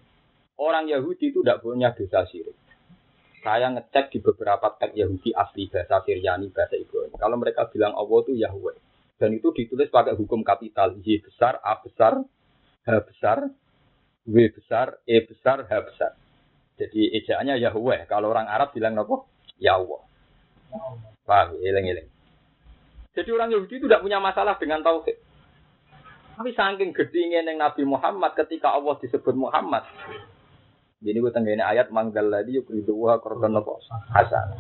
Orang Yahudi itu tidak punya dosa syirik. Saya ngecek di beberapa teks Yahudi asli bahasa Syriani, bahasa Ibrani. Kalau mereka bilang Allah itu Yahweh. Dan itu ditulis pakai hukum kapital. Y besar, A besar, H besar, W besar, E besar, H besar. Jadi ejaannya Yahweh. Kalau orang Arab bilang apa? Yahweh. Paham? Eleng-eleng. Jadi orang Yahudi itu tidak punya masalah dengan tauhid. Tapi saking gedingnya yang Nabi Muhammad ketika Allah disebut Muhammad. Jadi gue tenggene ayat manggal lagi yuk ridwa korban apa hasan.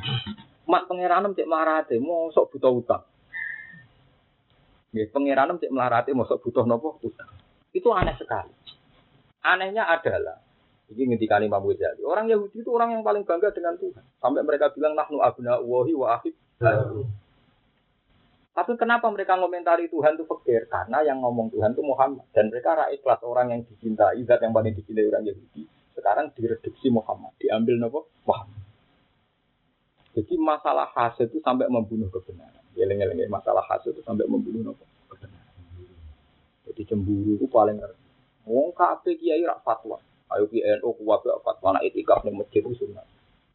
Mak pengiranem cek melarate mosok butuh utang. Nggih pengiranem cek melarate mosok butuh nopo utang. Itu aneh sekali. Anehnya adalah ini ngendikane Imam Ghazali. Orang Yahudi itu orang yang paling bangga dengan Tuhan. Sampai mereka bilang nahnu abna'ullahi wa ahib. Tapi kenapa mereka ngomentari Tuhan itu fakir? Karena yang ngomong Tuhan itu Muhammad dan mereka rakyat kelas orang yang dicintai, zat yang paling dicintai orang Yahudi. Sekarang direduksi Muhammad, diambil nopo Muhammad. Jadi masalah hasad itu sampai membunuh kebenaran. Geleng-geleng masalah hasad itu sampai membunuh nopo kebenaran. Jadi cemburu itu paling ngeri. Wong kabeh kiai rak fatwa. Ayo kiai NU kuat rak fatwa nek itikaf ning masjid itu sunat.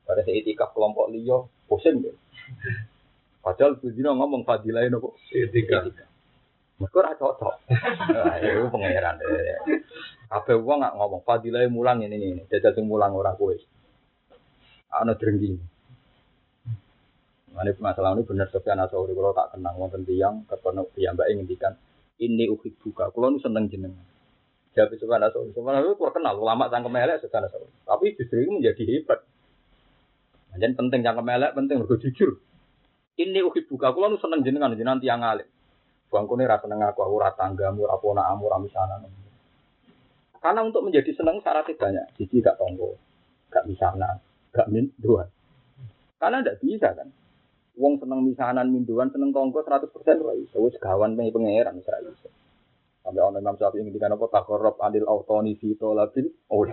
Pada saat itikaf kelompok liya pusing deh. Padahal bujino ngomong fadilah nopo itikaf. Mereka ora cocok. Ayo pengeran deh. Kabeh wong gak ngomong fadilah mulang ini. Jajal sing mulang ora kowe. Ana drengki. Mane masalah ini bener Sofyan Asauri kalau tak kenang wonten tiyang kepono piyambake ngendikan ini ukit buka. Kulo nu seneng jenengan. Jawab Sofyan Asauri. Sofyan Asauri terkenal ulama cangkem elek Sofyan Asauri. Tapi justru itu menjadi hebat. Jadi penting cangkem elek, penting mergo jujur. Ini ukit buka. Kulo nu seneng jenengan tiyang alim. Bangkune ra seneng aku ora tanggamu, ora ponakmu, ora misanan. Karena untuk menjadi senang syaratnya banyak. Siji gak tonggo, gak misanan, gak min, dua. Karena tidak bisa kan. Wong seneng misanan minduan seneng tonggo 100% ora iso. Wis gawan pengeran ora iso. Sampai ana Imam Syafi'i ngendikan apa takorrob adil autoni fi tolabil. Oh.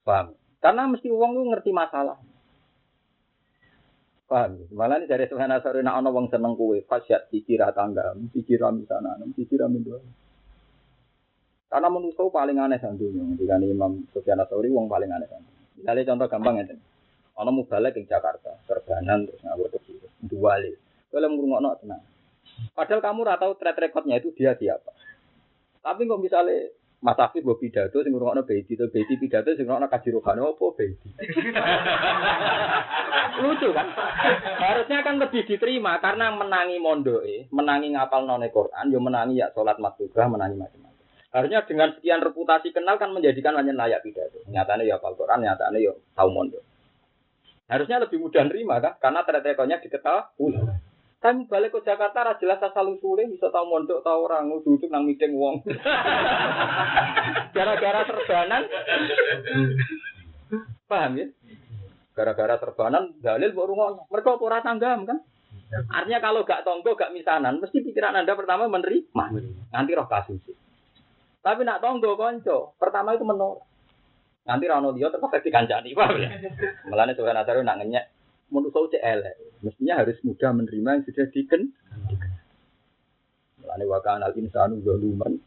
Paham? Karena mesti wong ku ngerti masalah. Paham? Malah ini dari Tuhan Asari nak ana wong seneng kowe, fasyat dikira tangga, dikira misanan, dikira minduan. Karena manusia paling aneh sang dunia. Ketika Imam Sufyan Ats-Tsauri wong paling aneh sang dunia. Misalnya contoh gampang ya. Ana mubalek ing Jakarta, serbanan terus ngawur kecil, duwale. Kalau ngrungokno tenang. Padahal kamu ora tahu track recordnya itu dia siapa. Tapi kok misalnya Mas Afif mbok pidato sing ngrungokno Beiti to Beiti pidato sing ngrungokno Kaji Rohani opo Beiti. Lucu kan? Harusnya kan lebih diterima karena menangi mondoke, menangi ngapal none Quran, yo menangi ya salat maktubah, menangi macam-macam. Harusnya dengan sekian reputasi kenal kan menjadikan hanya layak pidato. Nyatane ya hafal Quran, nyatane yo tahu mondo. Harusnya lebih mudah nerima kan karena track-recordnya diketahui. Kan balik ke Jakarta ra jelas asal usule bisa tahu mondok tahu orang ngudu nang meeting wong. Gara-gara serbanan. Paham ya? Gara-gara serbanan dalil kok rungono. Mergo ora tanggam kan? Artinya kalau gak tonggo gak misanan mesti pikiran Anda pertama menerima. Nanti roh kasus. Tapi nak tonggo konco, pertama itu menolak. Nanti ra ono liya terus dikancani, paham ya? Mulane Tuhan Azhar nak ngenyek manusia cek elek. Mestinya harus mudah menerima yang sudah diken. Mulane wa kana al-insanu zaluman.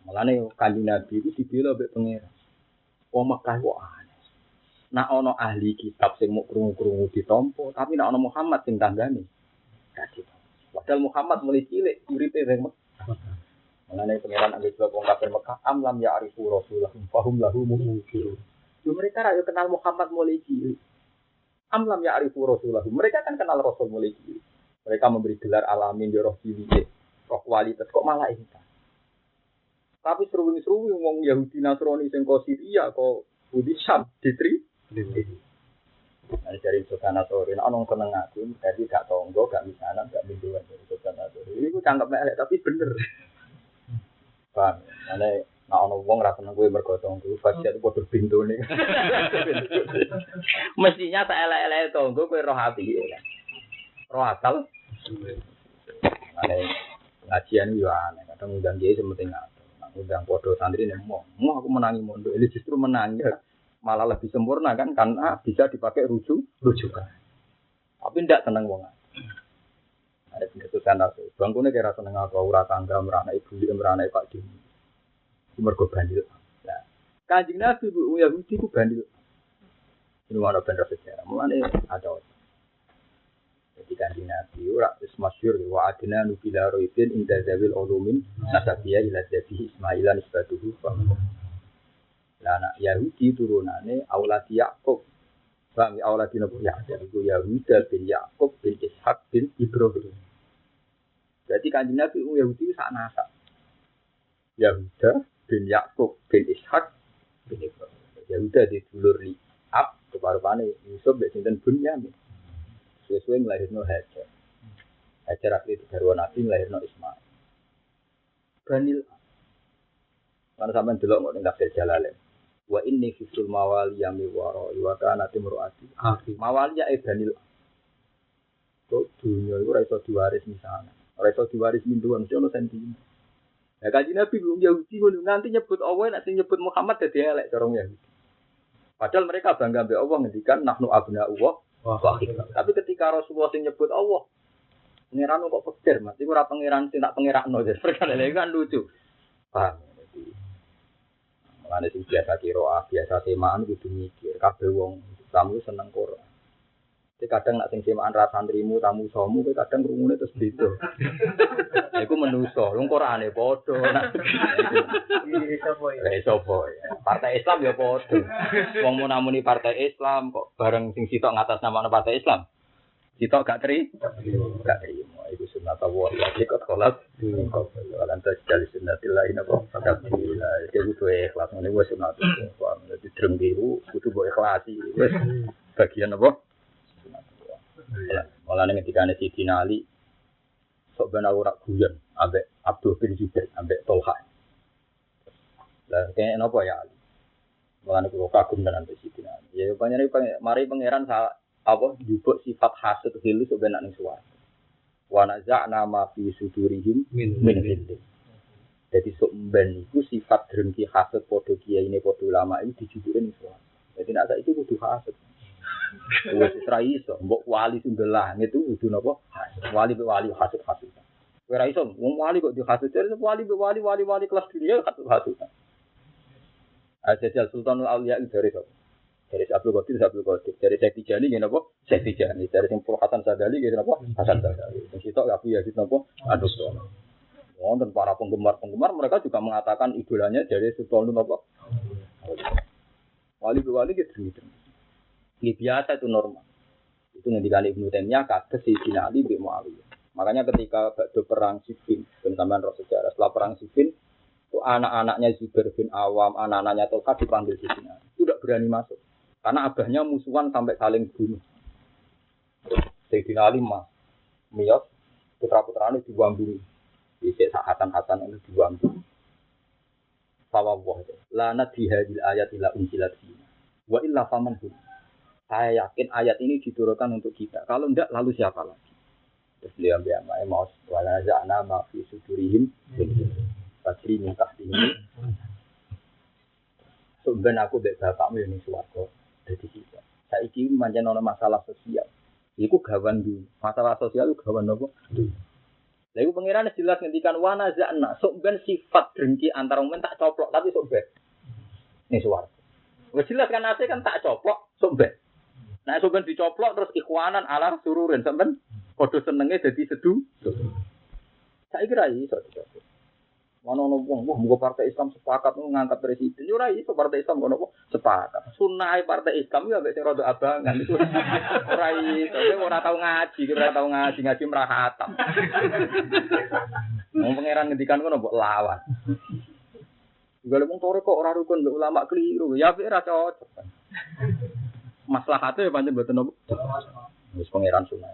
Mulane Kanjeng Nabi itu dibela mbek pangeran. Wong Mekah kok aneh. Nak ana ahli kitab sing mau krungu-krungu ditampa, tapi nak ana Muhammad sing tanggane. Dadi. Padahal Muhammad mulai cilik uripe ning Mekah. Mulane pangeran anggere wong kafir Mekah am lam ya'rifu rasulahum fahum lahu munkirun. Yo mereka ra yo kenal Muhammad mulai cilik. Amlam ya arifu Rasulullah. Mereka kan kenal Rasul mulai cilik. Mereka memberi gelar alamin ya roh cilik, roh kualitas kok malah ingkar. Tapi seru-seru wong Yahudi Nasrani sing kok Syria kok Budi Syam ditri. Nah, dari Sultan Ats-Tsauri ana seneng aku, jadi gak tonggo, gak misanan, gak minduan dari Sultan Ats-Tsauri. Ini ku cangkep elek tapi bener. Bang, ane nah ono wong ra seneng kowe mergo tonggo, fasya itu padha bintone. Mestinya tak elek-elek tonggo kowe roh ati ya. Roh akal. Ane ngajian yo aneh, kadang undang kiai sementing ngatur. Nah, undang padha santri nemu, mau aku menangi mondok, ini justru menangi malah lebih sempurna kan karena bisa dipakai rujukan. Tapi ndak seneng wong. Ada pengetusan aku. Bangkune kira seneng aku ora tangga merana ibu, merana Pak Dini. Mergo bandil. Nah, Kanjeng Nabi Bu Yahudi ku bandil. Ini mana bener sejarah. Mulane ada. Jadi Kanjeng Nabi ora wis masyhur wa adina nubila roidin inda zawil ulumin nasabiyah ila jadi Ismailan nisbatuhu. Lah anak Yahudi turunane auladi Yakub. Bang auladi Nabi Yakub Yahuda bin Yakub bin Ishak bin Ibrahim. Jadi Kanjeng Nabi Yahudi sak nasab. Yahuda bin Yakub bin Ishak bin Ibrahim. Yahuda didulur Li'ab keparupane Yusuf mbek sinten Bunyamin. Sesuai nglahirno Hajar. Hajar asli garwa Nabi nglahirno Ismail. Banil. Lan sampean delok kok ning tafsir Jalalain. Wa inni fisul mawali yami waro wa kana timruati. Mawali ya Banil. Kok dunya iku ora iso diwaris misalnya. Ora iso diwaris minduan mesti ono sentimen. Ya Kanjeng Nabi wong Yahudi ngono nanti nyebut Allah nek nyebut Muhammad dadi elek cara Yahudi. Padahal mereka bangga mbek Allah ngendikan nahnu abna Allah wa tapi ketika Rasulullah sing nyebut Allah pangeran kok pikir Mas iku ora pangeran sing tak pangerakno jadi perkara lha kan lucu. Paham. Mulane sing biasa kira biasa temaan kudu mikir kabeh wong tamu seneng Quran. Jadi kadang nak sing semaan ra santrimu tamu somu kowe kadang krungune terus beda. Iku menuso, wong Qur'ane padha. Sopo ya. Partai Islam ya padha. Wong munamuni partai Islam kok bareng sing sitok ngatasnamakan partai Islam. Sitok gak gak terima. Iku sunatullah ya ikut kelas lan tajal sunnatillah inna alhamdulillah. Iku tuh ikhlas ngene wis sunatullah. Dadi dreng biru kudu mbok ikhlasi. Wis bagian apa? Malah ketika Sidina Ali sok ben ora guyon ambek Abdul bin Zubair ambek Tolha. Lah kene napa ya Ali? Malah kula kagum tenan ambek Sidina Ali. Ya panjenengan mari pangeran apa jupuk sifat hasud hilu sebenarnya ning suwarga. Wa naza'na ma fi sudurihim min hilli. Jadi sumben iku sifat drengki hasud padha kiyaine padha ulama iki dijupuke ning suwarga. Jadi nek saiki kudu hasud. Wes ora iso, mbok wali sundel langit itu kudu napa? Wali hasud. Ora iso, wong wali kok dihasud, wali kelas dunia hasud. Ajal Sultanul Auliya dari sapa? Dari Abdul Qadir, dari Syekh Tijani ngene apa? Syekh Tijani, dari sing Hasan Sadali ngene apa? Hasan Sadali. Sing sitok Abu Yazid napa? Adus. Wonten para penggemar mereka juga mengatakan idolanya dari Sultanul apa? Wali gitu. Ini biasa itu normal. Itu ngendikane Ibnu Taimiyah kados Sayyidina Ali bin Muawiyah. Makanya ketika bakdo perang Siffin, sampean roh sejarah setelah perang Siffin itu anak-anaknya Zubair bin Awam, anak-anaknya Tolha dipanggil Sayyidina Ali. Itu tidak berani masuk. Karena abahnya musuhan sampai saling bunuh. Sayyidina Ali miyos putra-putrane dibuambungi. Dhisik Hasan itu dibuambungi. Fawwah. La nadhi hadil ayat ila unsilat fina. Wa illa faman hum. Saya yakin ayat ini diturunkan untuk kita. Kalau tidak, lalu siapa lagi? Terus dia bilang, mau wala za'na ma fi sudurihim Badri minta ini. Sebenarnya aku mbek bapakmu ini swarga dadi kita. Saiki pancen ana masalah sosial. Iku gawan dulu. Masalah sosial itu gawan apa? Lha iku pangeran jelas ngendikan wana za'na. Sok ben sifat drengki antar wong tak coplok tapi sok ben. Ning swarga. Wis jelas kan ate kan tak coplok sok ben. Nah, sampeyan dicoplok terus ikhwanan ala sururin sampeyan padha senenge dadi sedu. Saiki ra iso dicoplok. Ono wong muga partai Islam sepakat ngangkat presiden. Yo ora iso partai Islam ngono kok sepakat. Sunah partai Islam yo ambek sing rada abangan iku. Ora iso, ora tau ngaji merahatam. Wong pangeran ngendikan ngono mbok lawan. Juga wong tore kok ora rukun mbek ulama keliru. Ya ora cocok. Maslahatnya pancen mboten napa. Wis pangeran sunah.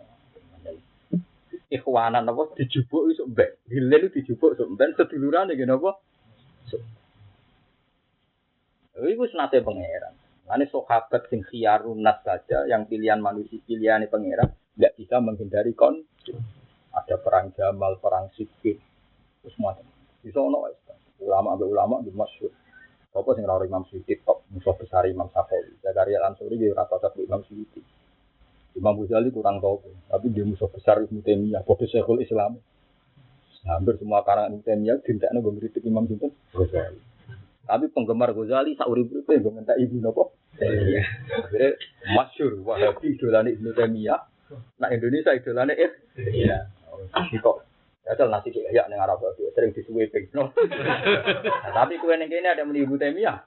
Ikhwanan apa dijupuk iso mbek. Hilal dijupuk iso mbek sedulurane nggih napa. Iku sunate pangeran. Lane sahabat sing khiyarun nas saja yang pilihan manusia pilihane pangeran enggak bisa menghindari konflik. Ada perang Jamal, perang Siffin. Terus macam. Bisa ono ulama di masyhur. Apa sing ora Imam Suyuti tok musuh besar Imam Syafi'i. Zakaria Al-Ansori dia ora cocok Imam Suyuti. Imam Ghazali kurang tahu, tapi dia musuh besar Ibnu Taimiyah, padha Syekhul Islam. Hampir semua karangan Ibnu Taimiyah dintekno nggo ngritik Imam sinten Ghazali. Tapi penggemar Ghazali sak urip-uripe nggo ngentek Ibnu napa? Taimiyah. Akhire masyhur Wahabi idolane Ibnu Taimiyah. Nah Indonesia idolane Iya. Kok asal nasi kayak ning Arab itu sering disuwe ping. No. Nah, tapi kowe ning kene ada muni Ibu Taimiyah.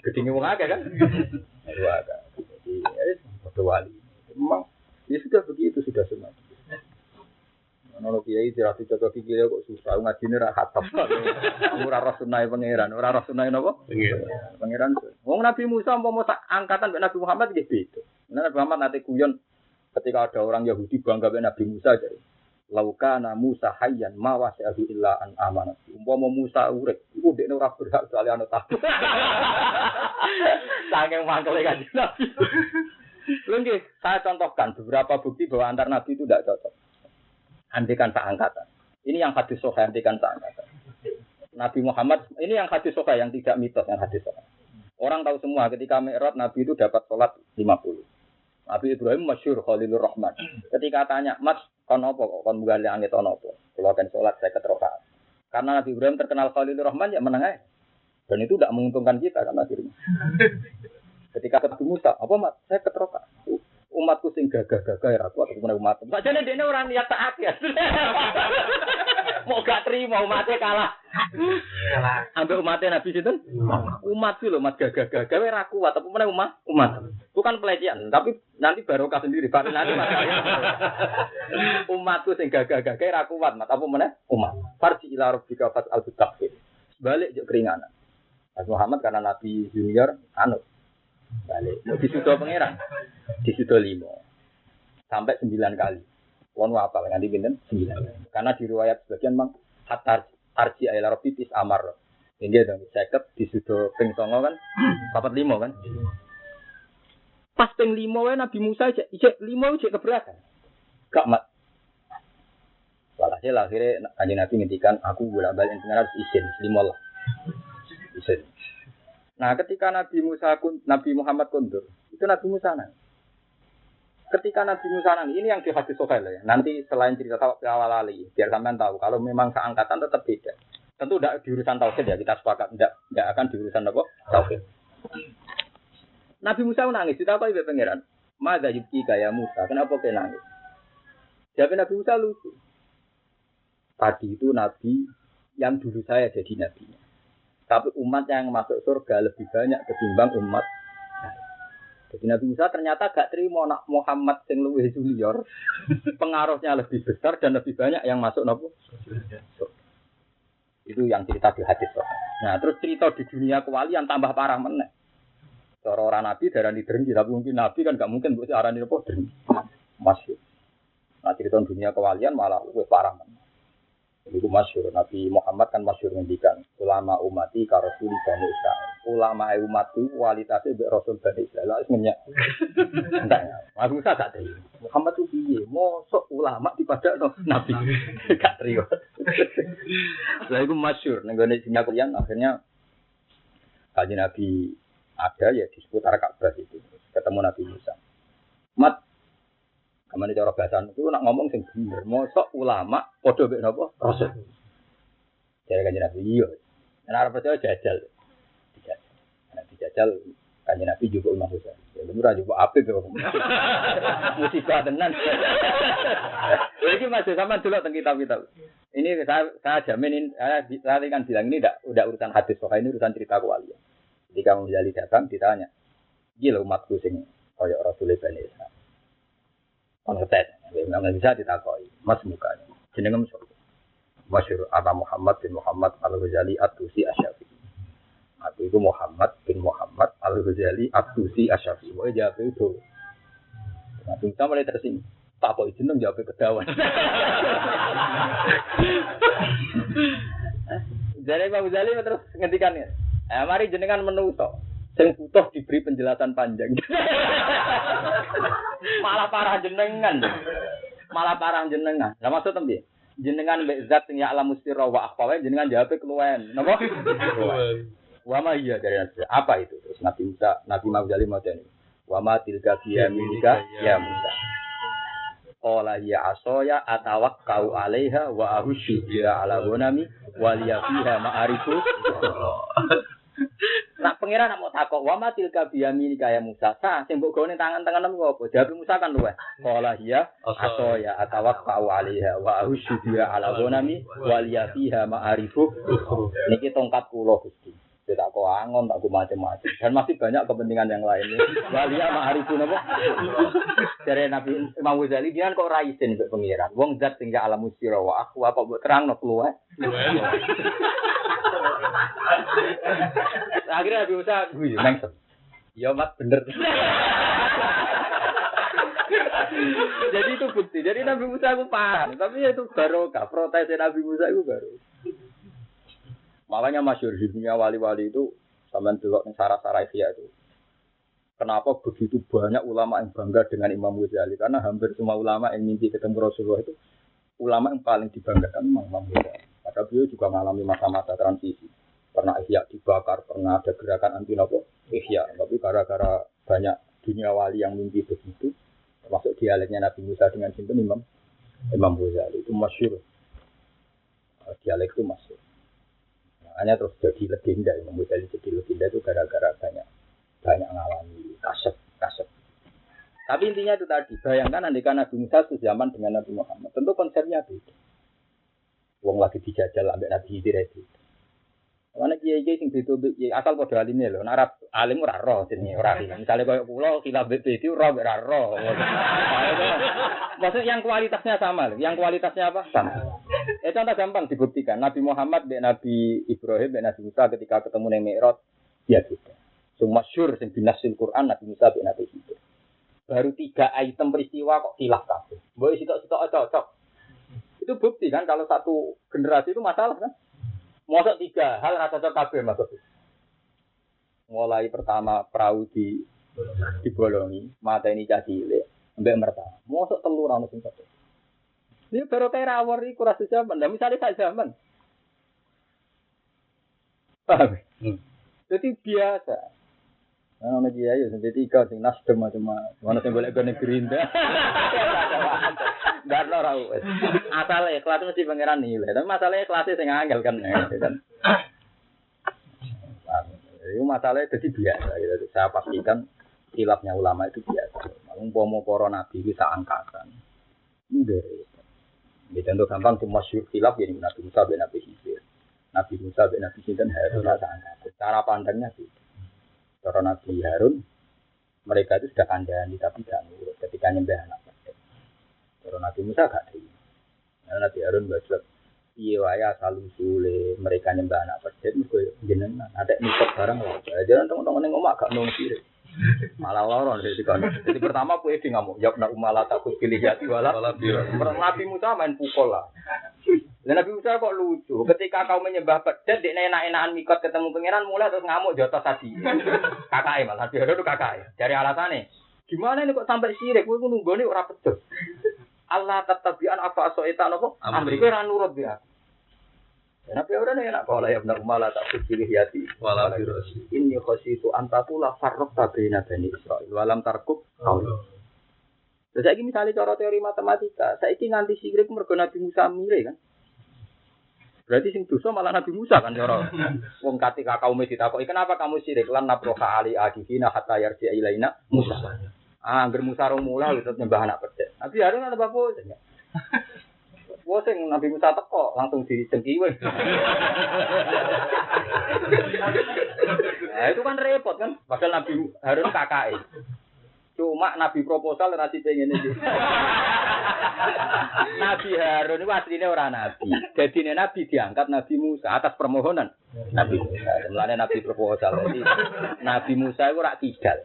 Gedinge wong akeh kan? Aduh akeh. Jadi padha wali. Memang ya sudah begitu sudah semua. Ono kiai dirati cocok iki kok susah ngajine ra khatam. Ora roh sunah pangeran, ora roh sunah napa? Pangeran. Wong Nabi Musa umpama sak angkatan mek Nabi Muhammad nggih beda. Nabi Muhammad nate guyon ketika ada orang Yahudi bangga mek Nabi Musa jadi laukana Musa hayyan ma wasi'ahu illa an amanat. Umpama Musa urip, iku dekne ora berhak soal ana takut. Saking mangkele kanjeng Nabi. Lho saya contohkan beberapa bukti bahwa antar nabi itu tidak cocok. Andikan sak angkatan. Ini yang hadis sahih andikan sak angkatan. Nabi Muhammad ini yang hadis sahih yang tidak mitos yang hadis sahih. Orang tahu semua ketika Mi'raj Nabi itu dapat salat 50. Nabi Ibrahim masyhur Khalilur Rahman. Ketika tanya, "Mas, kon apa kok kon munggah langit ono apa?" Kalau kan salat 50 rakaat. Karena Nabi Ibrahim terkenal Khalilur Rahman ya meneng ae. Dan itu tidak menguntungkan kita kan akhirnya. Ketika ketemu Musa, apa Mat? Saya keteroka. Umatku sing gagah-gagah ya aku atau umat. Sajane dene ora niat taat ya. Mau gak terima umatnya kalah. Ambek umatnya Nabi sinten? Umat itu lho Mat gagah-gagah ora kuat apa meneh umat. Bukan pelecehan, tapi nanti barokah sendiri. Baru nanti masalahnya. Umatku sing gagah-gagah ora kuat Mat apa meneh umat. Farji ila rabbika fas'al bitakfir. Balik juk keringanan. Nabi Muhammad karena Nabi junior anut. Balik. Disudo pangeran. Disudo 5. Sampai 9 kali. Wong apa nganti pinten? 9. Karena di riwayat sebagian mang hatar arji ila rabbitis amar. Ini dong 50 disudo ping 9 kan 45 kan. Pas ping 5 wae Nabi Musa cek 5 cek keberatan. Gak mat. Walhasil akhirnya Kanjeng Nabi ngendikan aku bolak-balik pengen harus izin 5 lah. Izin. Nah, ketika Nabi Muhammad kondur, itu Nabi Musa nang. Ketika Nabi Musa nang, ini yang di hadis Sahih ya. Nanti selain cerita awal ali, biar sampean tahu kalau memang seangkatan tetap beda. Tentu tidak di urusan tauhid ya, kita sepakat tidak akan di urusan apa? Tauhid. Nabi Musa nangis, ditakoki mbek pangeran. Madza yubki ya Musa, kenapa kau nangis? Jawab Nabi Musa lucu. Tadi itu Nabi yang dulu saya jadi nabinya. Tapi umat yang masuk surga lebih banyak ketimbang umat saya. Jadi Nabi Musa ternyata gak terima nak Muhammad sing luwih junior. Pengaruhnya lebih besar dan lebih banyak yang masuk surga. Itu yang cerita di hadis. Nah, terus cerita di dunia kewalian tambah parah meneh. Cara orang Nabi darani drengki, tapi mungkin Nabi kan gak mungkin mbok arani apa drengki. Masyhur. Nah, cerita dunia kewalian malah luwih parah meneh. Itu masyhur. Nabi Muhammad kan masyhur ngendikan, ulama umati ka rasul Bani Israil. Ulama umatku kualitasnya mbek rasul Bani Israil wis ngenyak. Entek. Aku gak terima. Muhammad itu piye? Mosok ulama dipadakno nabi. Gak terima. Lah iku masyhur ning gone dunia kalian akhirnya Kanjeng Nabi ada ya di seputar Ka'bah itu. Ketemu Nabi Musa. Mat kamane cara bahasan itu nak ngomong sing bener, mosok ulama padha mek napa? Rasul. Jare Kanjeng Nabi iya. Nek arep percaya jajal. Nek dijajal Kanjeng Nabi juga Imam Musa. Ya ora juga apik kok. Musibah tenan. Iki masih sampean delok teng kitab-kitab. Ini saya jamin saya kan bilang ini udah urusan hadis, pokoknya ini urusan cerita kewalian. Ketika Mujali datang ditanya, "Gila umatku sing kaya Rasul Bani Israil." Kongetet, nggak bisa ditakoi. Mas mukanya, jenengem sok. Masyhur Aba Muhammad bin Muhammad Al-Ghazali At-Tusi Asy-Syafi'i. Aku itu Muhammad bin Muhammad Al-Ghazali At-Tusi Asy-Syafi'i. Mau jawab itu. Nah, kita mulai tersinggung. Tak kok jeneng jawab kedawan. Jadi Pak Ghazali terus ngendikan ya. Mari jenengan menuso. Sing butuh diberi penjelasan panjang. Malah parah jenengan. Lah maksud tembe? Jenengan mbek zat sing ya alam mustira wa akhwa jenengan jawabe keluwen. Napa? Wa ma iya dari apa itu? Terus Nabi Madzali modern. Wa ma tilka biyaminika ya Musa. Qala ya asoya atawakkau 'alaiha wa ahusyu biha 'ala ghanami wa liya fiha ma'arifu. Nak pangeran nak mau takok wa matil kabiyamini kaya Musa sah sing mbok gone tangan-tangan apa jawab Musa kan luweh qala hiya asoya atawakkau 'alaiha wa ahusyu biha 'ala ghanami wa liya fiha ma'arifu. Niki tongkat kula Gusti. Tak kok angon tak macam-macam dan masih banyak kepentingan yang lain. Wa liya ma'arifu napa? Dari Nabi Imam Ghazali dia kok ra izin mbek pangeran. Wong zat sing ya alam musira wa aku apa mbok terangno luweh. Akhirnya Nabi Musa, gue mengsem. Ya mat bener. Jadi itu bukti. Jadi Nabi Musa itu paham. Tapi itu barokah. Protesnya Nabi Musa itu baru. Makanya masyhur di dunia wali-wali itu sampean delok ning sarah-sarah itu. Kenapa begitu banyak ulama yang bangga dengan Imam Ghazali? Karena hampir semua ulama yang mimpi ketemu Rasulullah itu ulama yang paling dibanggakan Imam Ghazali. Maka beliau juga mengalami masa-masa transisi. Pernah ihya dibakar, pernah ada gerakan anti nopo ihya. Tapi gara-gara banyak dunia wali yang mimpi begitu, termasuk dialeknya Nabi Musa dengan sinten Imam Ghazali itu masyhur. Dialek itu masyhur. Hanya terus jadi legenda Imam Ghazali jadi legenda itu gara-gara banyak ngalami kasep. Tapi intinya itu tadi, bayangkan andaikan Nabi Musa sejaman dengan Nabi Muhammad, tentu konsepnya beda. Wong lagi dijajal ambek Nabi Khidir itu. Mana kiai-kiai sing beda asal padha alime lho, nek Arab alim ora roh jenenge ora alim. Misale koyo kula khilaf itu ora roh. Maksud yang kualitasnya sama lho, yang kualitasnya apa? Sama. Contoh gampang dibuktikan. Nabi Muhammad dan Nabi Ibrahim dan Nabi Musa ketika ketemu ning Mi'raj ya gitu. Sing masyhur sing binasil Quran Nabi Musa dan Nabi Khidir. Baru 3 item peristiwa kok khilaf kabeh. Mbok sitok-sitok cocok. Itu bukti kan kalau satu generasi itu masalah kan? Mosok 3 hal rasa cocok kabeh maksudnya. Mulai pertama perahu di Dibolongi, mateni cah cilik, mbek merta. Mosok telu ra ono sing kok. Ini baru kayak rawor iku ra sejaman. Lah misale sak zaman. Paham? Jadi biasa. Ana kiai yo sing tiga sing nasdem macam-macam. Ana sing golek gone Gerinda. Ndak ora wis. Asale kelas mesti pangeran nilai. Tapi masalahnya kelasnya sing angel kan. Itu masalahnya jadi biasa. Gitu. Saya pastikan khilafnya ulama itu biasa. Umpama para nabi itu seangkatan. Enggak. Ya contoh gampang cuma masyhur khilaf ya Nabi Musa bin Nabi Khidir. Nabi Musa bin Nabi Khidir Harun seangkatan. Cara pandangnya sih. Cara Nabi Harun mereka itu sudah kandhani tapi tidak nurut ketika nyembah anak kecil. Cara Nabi Musa gak terima. Karena Nabi Harun bajak iya wae asal usule mereka nyembah anak kecil iku jenengan ada mikot barang lho. Jangan teman-teman ning omah gak nung sire. Malah loro dari kono. Jadi pertama kowe di ngamuk, ya nak umala takut pilih jati wala. Nabi Musa main pukul lah. Dan Nabi Musa kok lucu. Ketika kau menyembah pedet, dekne enak-enakan mikot ketemu pangeran mulai terus ngamuk jotos tadi. Kakake malah Nabi Harun kakake. Dari alasane, gimana ini kok sampai sirik? Kowe nunggone ora pedet. Allah tatabian apa asoita nopo? Amri kowe ora nurut dia. Nabi Harun enak kalau ya benar umala takut pilih jati wala birosi. Ini khositu antatula farrok tabina bani Israil walam tarkub qaul. Terus saiki misale cara teori matematika, saiki nganti sirik mergo Nabi Musa mire kan. Berarti sing dosa malah Nabi Musa kan cara wong ketika kaum ditakoki kenapa kamu sirik lan nabroha ali akifina hatta yarji ilaina Musa. Angger Musa rong mulai terus nyembah anak pedhet. Nabi Harun ada apa ya? Wah, sing Nabi Musa teko langsung dicengkiwe. Nah, itu kan repot kan. Padahal Nabi Harun kakake. Cuma Nabi proposal ora dipengin iki. Nabi Harun itu asline ora nabi. Dadine nabi diangkat Nabi Musa atas permohonan Nabi Musa. Mulane Nabi proposal. Jadi Nabi Musa itu ora kidal.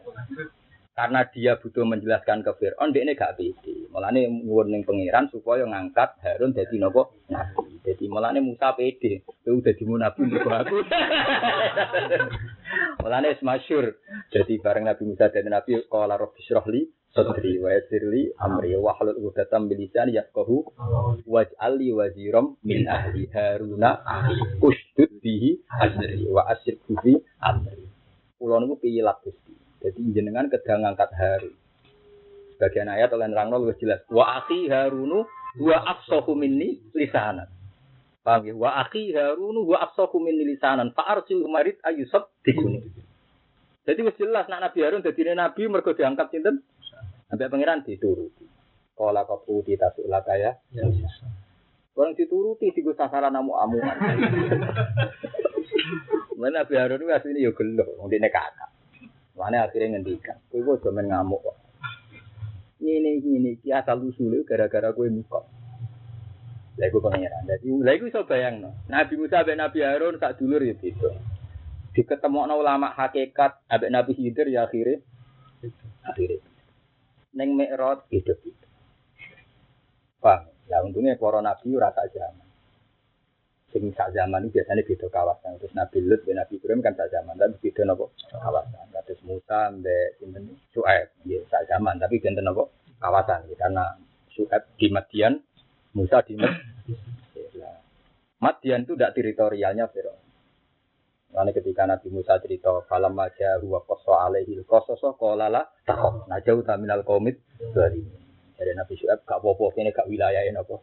Karena dia butuh menjelaskan ke Fir'aun, dia ini gak pede. Mulanya nyuwun ning pangeran supaya ngangkat Harun jadi nopo nabi. Jadi mulanya Musa pede, itu jadi nabi untuk aku. Mulanya masyhur. Jadi bareng Nabi Musa dan Nabi qala rabbi shrah li sadri wa yassir li amri wahlul 'uqdatam min lisani yafqahu waj'al li waziram min ahli Haruna ushdud bihi azri wa asyirku fi amri. Kula niku piyelat Gusti. Jadi jenengan kedang ngangkat Harun. Bagian ayat oleh nerangno luwih jelas. Wa akhi Harunu wa afsahu minni lisanan. Paham ya? Wa akhi Harunu wa afsahu minni lisanan. Fa arsil marid ayusab dikuni. Jadi wis jelas nak Nabi Harun dadi nabi mergo diangkat sinten? Sampai pangeran dituruti. Qala qafuti tasulaka ya. Orang dituruti digo sasaran amu-amuan. Mana Nabi Harun itu asline yo gelo, wong dene kakak. Mana akhirnya ngendikan, kowe kok jaman ngamuk kok. Ini ki asal usule gara-gara kowe mikot. Lha iku pangeran. Dadi lha iku iso bayangno. Nabi Musa ambek Nabi Harun sak dulur ya beda. Diketemokno ulama hakikat ambek Nabi Khidir ya akhire. Ning Mi'raj beda-beda. Paham? Lah untungnya para nabi ora sak zaman. Sing sak zaman iki biasane beda kawasan. Terus Nabi Lut ben Nabi Ibrahim kan sak zaman, tapi beda napa kawasan. Terus Musa mbek sinten Syuaib nggih sak zaman, tapi benten napa kawasan. Karena Syuaib di Madian, Musa di Madian. Madian itu tidak teritorialnya Firaun. Karena ketika Nabi Musa cerita falam maja huwa qassa alaihi qasasa qala la taqaf najau minal qaumit zalim. Jadi Nabi Syuaib gak apa-apa kene gak wilayahe napa.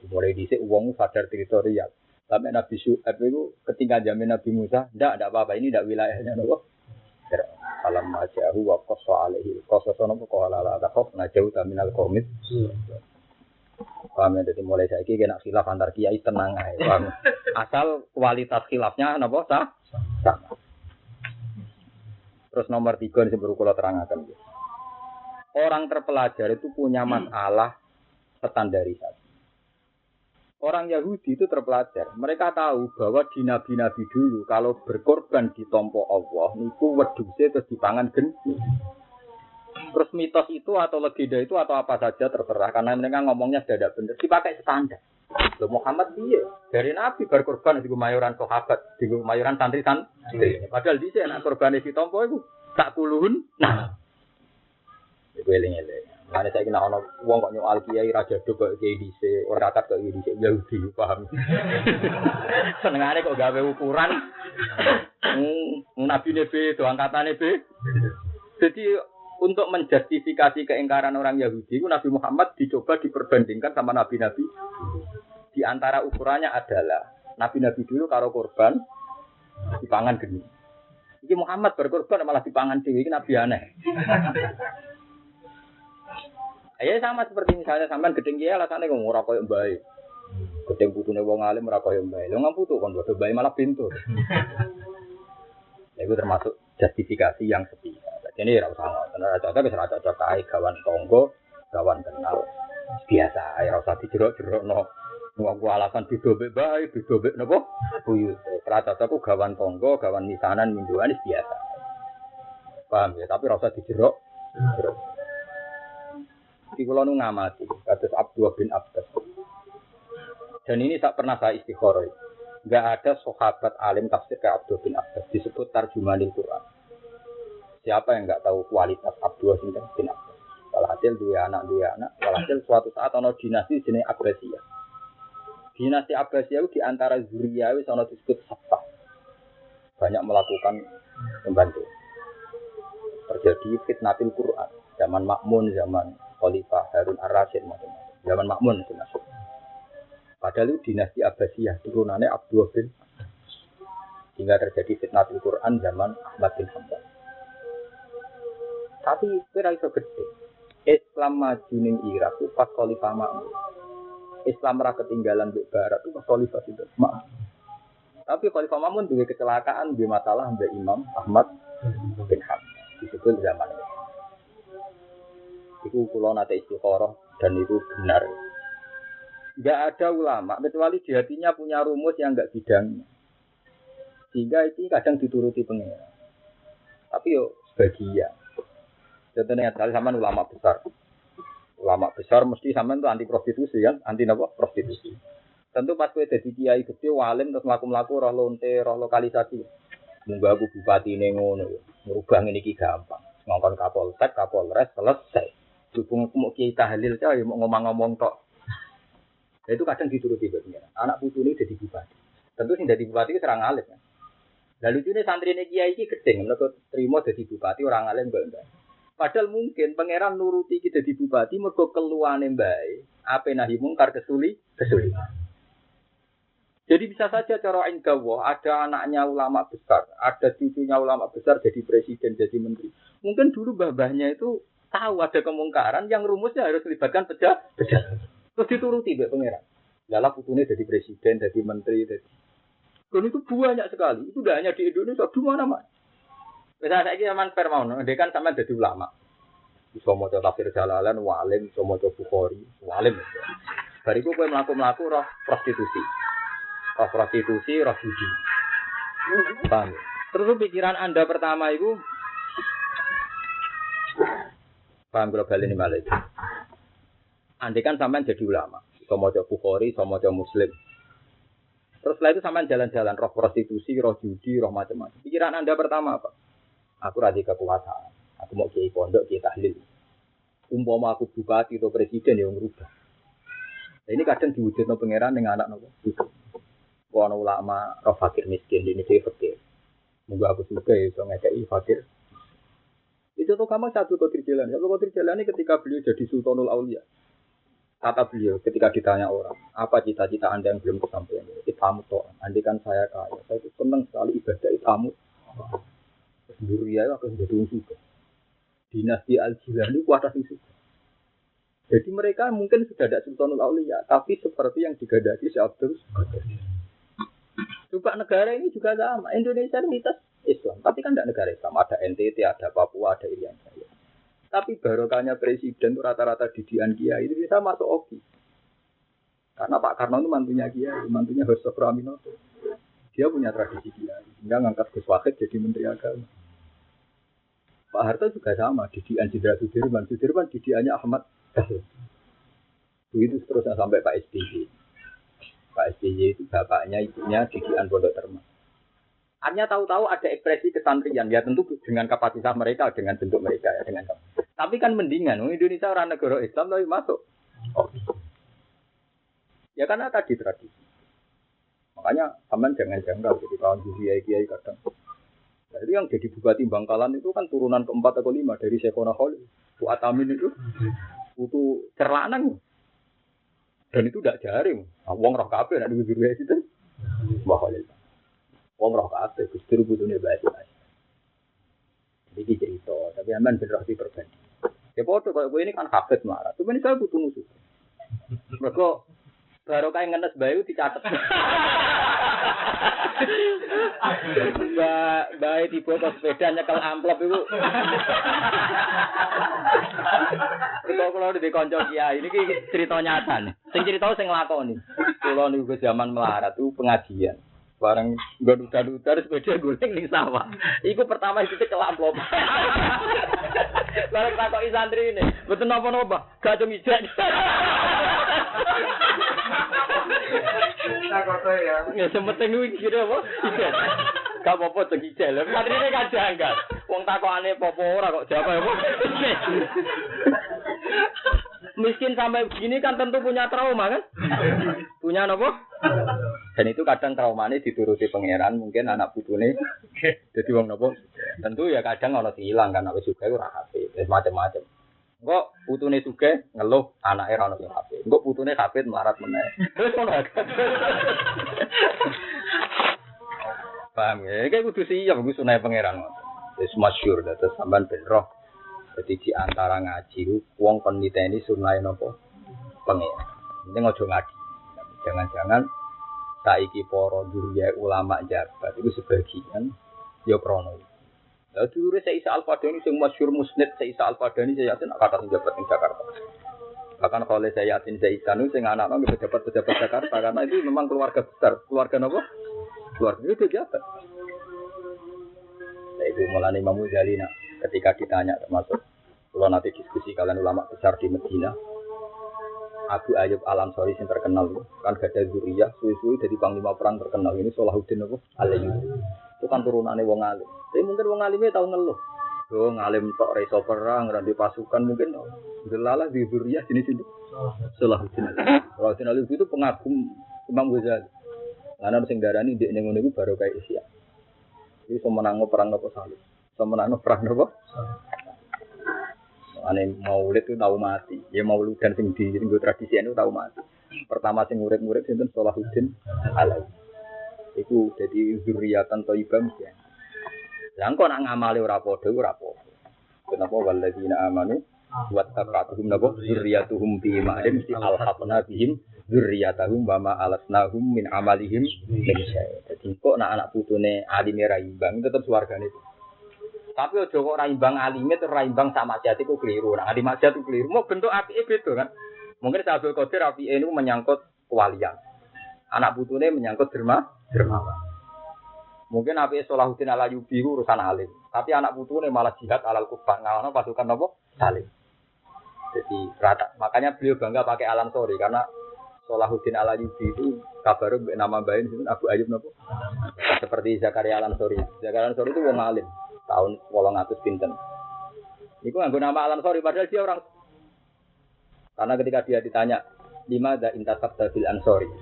Mulai dhisik wong sadar teritorial. Sampai Nabi Syuaib itu ketika jamin Nabi Musa, ndak apa-apa ini ndak wilayahnya nopo. Alam majahu wa qassa alaihi. Qassa nopo qala la taqaf najau minal qaumit. Paham ya, jadi mulai saiki kena khilaf antar kiai tenang ae. Asal kualitas khilafnya napa sah? Sama. Terus nomor 3 disebut kula terangaken. Orang terpelajar itu punya masalah standarisasi. Orang Yahudi itu terpelajar. Mereka tahu bahwa di nabi-nabi dulu kalau berkorban ditompo Allah, niku wedhuse terus dipangan geni. Terus mitos itu atau legenda itu atau apa saja terserah karena mereka ngomongnya sudah tidak benar. Dipakai standar. Loh Muhammad dia dari nabi berkorban di mayoran sahabat, di mayoran santri-santri. Padahal di sana korban ditompo itu tak kuluhun. Nah. Iku eling-eling. Mane saiki nek ana wong kok nyual kiai raja dok kok kiai dhisik, ora akad kok kiai dhisik Yahudi paham. Senengane kok gawe ukuran. Nabi nebe do angkatane be. Jadi untuk menjustifikasi keingkaran orang Yahudi, Nabi Muhammad dicoba diperbandingkan sama nabi-nabi. Di antara ukurannya adalah nabi-nabi dulu karo korban dipangan geni. Iki Muhammad berkorban malah dipangan dhewe, iki nabi aneh. Ya sama seperti misalnya sampean gedeng kiai alasane kok ora koyo mbae. Gedeng putune wong alim ora koyo mbae. Lho ngam putu kon padha mbae malah pintu. Itu termasuk justifikasi yang sepi. Jadi ora usah ngono. Cocok wis ora cocok kae gawan tangga, gawan kenal. Biasa ora usah dijerok-jerokno. Wong alasan bidobek bae, bidobek napa? Buyut. Ora cocok ku gawan tangga, gawan misanan mingguan biasa. Paham ya, tapi ora usah dijerok. Di kula nu ngamati kados Abdullah bin Abbas. Dan ini tak pernah saya istikharah. Enggak ada sahabat alim tafsir kayak Abdullah bin Abbas disebut tarjumanil Quran. Siapa yang enggak tahu kualitas Abdullah bin Abbas? Walhasil dua anak. Walhasil suatu saat ana dinasti jenenge Abbasiyah. Dinasti Abbasiyah itu di antara zuriyah wis ana disebut Saffah. Banyak melakukan membantu. Terjadi fitnatul Quran zaman Ma'mun, zaman Khalifah Harun Ar-Rasyid macam-macam. Zaman Ma'mun itu masuk. Padahal itu dinasti Abbasiyah turunannya Abdullah bin hingga terjadi fitnatul Quran zaman Ahmad bin Hanbal. Tapi kira iso gede. Islam maju ning Irak itu pas Khalifah Ma'mun. Islam ra ketinggalan di barat itu pas Khalifah itu Ma'mun. Tapi Khalifah Ma'mun duwe kecelakaan, duwe masalah mbek Imam Ahmad bin Hanbal. Disebut zaman itu. Itu kula nate istikharah dan itu benar. Enggak ada ulama kecuali di hatinya punya rumus yang enggak bidangnya. Sehingga itu kadang dituruti pengira. Tapi yo sebagian. Contohnya kali sama ulama besar. Ulama besar mesti sampean itu anti prostitusi kan? Anti apa? Prostitusi. Tentu pas kowe dadi kiai gede walim terus mlaku-mlaku roh lonte, roh lokalisasi. Monggo aku bupati ning ngono yo. Ngrubah ngene iki gampang. Ngongkon Kapolsek, Kapolres selesai. Dukung mau kiai tahlil cah mau ngomong-ngomong tok. Itu kadang dituruti pengira. Anak putu ini jadi bupati. Tentu sing dadi bupati itu serang alim kan. Lalu lucune santrine kiai iki gedeng mergo trimo dadi bupati orang alim enggak. Padahal mungkin pangeran nuruti kita dadi bupati mergo keluane mbae, ape nahi mungkar kesuli. Jadi bisa saja cara indawah ada anaknya ulama besar, ada cucunya ulama besar jadi presiden, jadi menteri. Mungkin dulu mbah-mbahnya itu tahu ada kemungkaran yang rumusnya harus melibatkan pejabat. Terus dituruti mbek pangeran. Lala putune jadi presiden, jadi menteri, jadi. Dan itu banyak sekali. Itu tidak hanya di Indonesia, di mana-mana. Misalnya saya zaman Firmaun, dia kan sama jadi ulama. Bisa mau tafsir Jalalan, walim, bisa mau Bukhari, walim. Bariku kowe mlaku-mlaku roh prostitusi. Roh prostitusi, roh judi. Paham? Terus pikiran Anda pertama itu paham kalau balik ini malah itu. Andai kan sampean jadi ulama, iso maca Bukhari, iso maca Muslim. Terus setelah itu sampean jalan-jalan roh prostitusi, roh judi, roh macam-macam. Pikiran Anda pertama apa? Aku radhi kekuasaan. Aku mau kiai pondok, kiai tahlil. Umpama aku bupati atau presiden yang merubah. Nah, ini kadang diwujudno pangeran dengan anak nopo. Wana ulama roh fakir miskin ini dia fakir. Moga aku suka ya so ngekei fakir. Itu tuh kamu satu Qadir Jailani. Satu Qadir Jailani ketika beliau jadi Sultanul Aulia. Kata beliau ketika ditanya orang, apa cita-cita Anda yang belum kesampaian? Itamu toh. Andai kan saya kaya, saya itu senang sekali ibadah itamu. Sendiri ya aku sudah juga. Dinasti Al-Jilani kuasa itu. Jadi mereka mungkin sudah ada Sultanul Aulia, tapi seperti yang digadaki Syekh Abdul Qadir. Coba negara ini juga sama. Indonesia mitos Islam, tapi kan tidak negara Islam. Ada NTT, ada Papua, ada Irian Jaya. Tapi barokahnya presiden itu rata-rata didikan kiai itu bisa masuk OKI. Karena Pak Karno itu mantunya kiai, mantunya Hos Sokraminoto. Dia punya tradisi kiai, hingga ngangkat Gus Wahid jadi menteri agama. Pak Harto juga sama, didikan Jenderal Sudirman. Sudirman didikannya Ahmad Dahlan. Itu seterusnya sampai Pak SBY. Pak SBY itu bapaknya, ibunya didikan Pondok Termas. Artinya tahu-tahu ada ekspresi kesantrian, ya tentu dengan kapasitas mereka, dengan bentuk mereka ya, dengan. Tapi kan mendingan, Indonesia orang negara Islam tapi masuk. Oh. Ya karena tadi tradisi. Makanya aman jangan janggal jadi kawan kiai kadang. Jadi yang jadi bupati Bangkalan itu kan turunan keempat atau lima dari Syekhona Khalil. Fuad Amin itu cerlanang. Dan itu tidak jaring. Wong roh kabeh nek guru itu. Mbah Khalil. Wong roh kabeh Gusti butune bae. Iki cerita, tapi aman ben roh diperbanding. Ya padha koyo kowe ini kan hafid marah. Cuman saya butuh musuh. Mergo baru kayak ngenes bayu dicatet. Bayi tiba ke sepeda nyekel amplop itu. Kalau di konco kiai ini cerita nyata nih. Sing cerita sing nglakoni. Kula niku zaman melarat tuh pengajian. Bareng gaduh-gaduh sepeda guling ning sawah. Iku pertama itu nyekel amplop. Bareng takoki santri ini, mboten napa-napa, gak cung ijek. Takoke ya. Ya sementing kuwi kira apa? Ijek. Gak apa-apa cung ijek. Lha santrine kan janggal. Wong takokane apa ora kok jawab apa? Miskin sampai begini kan tentu punya trauma kan? Punya apa? Dan itu kadang traumanya dituruti pangeran, mungkin anak putune jadi wong napa? Tentu ya kadang ana hilang kan wis sugih ora hafid, wis macam-macam. Engko putune sugih ngeluh anake ora ono sing hafid. Engko putune hafid melarat meneh. Terus ngono. Paham ya? Iki kudu siap kudu sunah pangeran. Wis masyhur dados sampean ben roh. Jadi di antara ngaji, wong kon niteni sunai nopo pengen. Ini ngojo ngaji. Jangan-jangan saiki para duriya ulama jabat itu sebagian ya krono. Lah dulure Isa Al-Fadani sing masyhur musnid Isa Al-Fadani saya yakin kata sing jabat ning Jakarta. Bahkan kalau saya yakin Isa nu sing anak-anak pejabat-pejabat Jakarta karena itu memang keluarga besar. Keluarga nopo? Keluarga itu jabat. Nah, itu mulane Imam Ghazali ketika ditanya termasuk kalau nanti diskusi kalian ulama besar di Medina, Abu Ayyub Al-Ansari yang terkenal kan gak ada zuriyah, suwi-suwi jadi panglima perang terkenal ini Salahuddin Al-Ayyubi. Itu kan turunannya wong alim. Tapi mungkin wong alimnya tahu ngeluh. Yo ngalim tok reso perang, di pasukan mungkin delalah di zuriyah sini-sini. Salahuddin Al-Ayyubi itu pengagum Imam Ghazali. Karena sing darani ndek ning ngene iku baru kayak Isya. Iki semenango perang napa salib. Semenango perang napa? Ane maulid itu tahu mati. Ya maulid dan sing di tradisi itu tahu mati. Pertama sing murid-murid sinten Salahuddin Al-Ayyubi. Iku jadi zuriyatan thayyibah mesti. Lah engko nak ngamale ora padha ora apa-apa. Kenapa walladzina amanu wa taqatuhum nabo zurriyatuhum bi ma'in mesti alhaqna bihim zurriyatahum wa ma alasnahum min amalihim min syai'. Dadi kok nak anak putune alime ra imbang tetep swargane. Tapi aja kok ora imbang alime terus ora imbang sak maksiat iku keliru. Nah, di maksiat iku keliru. Mau bentuk apike beda kan. Mungkin Abdul Qadir apike niku menyangkut kewalian. Anak putune menyangkut dermawan. Mungkin apike Salahuddin Al-Ayyubi urusan alim. Tapi anak putune malah jihad alal kufar ngalahno pasukan apa? Salim. Jadi rata. Makanya beliau bangga pakai Al-Ansari karena Salahuddin Al-Ayyubi itu kabar nama bain itu Abu Ayyub napa? Seperti Zakaria Al-Ansari. Zakaria Al-Ansari itu wong alim. Tahun 800 pinten. Iku nganggo nama Al-Ansari padahal dia orang. Karena ketika dia ditanya, "Lima da intasabta bil Ansari?"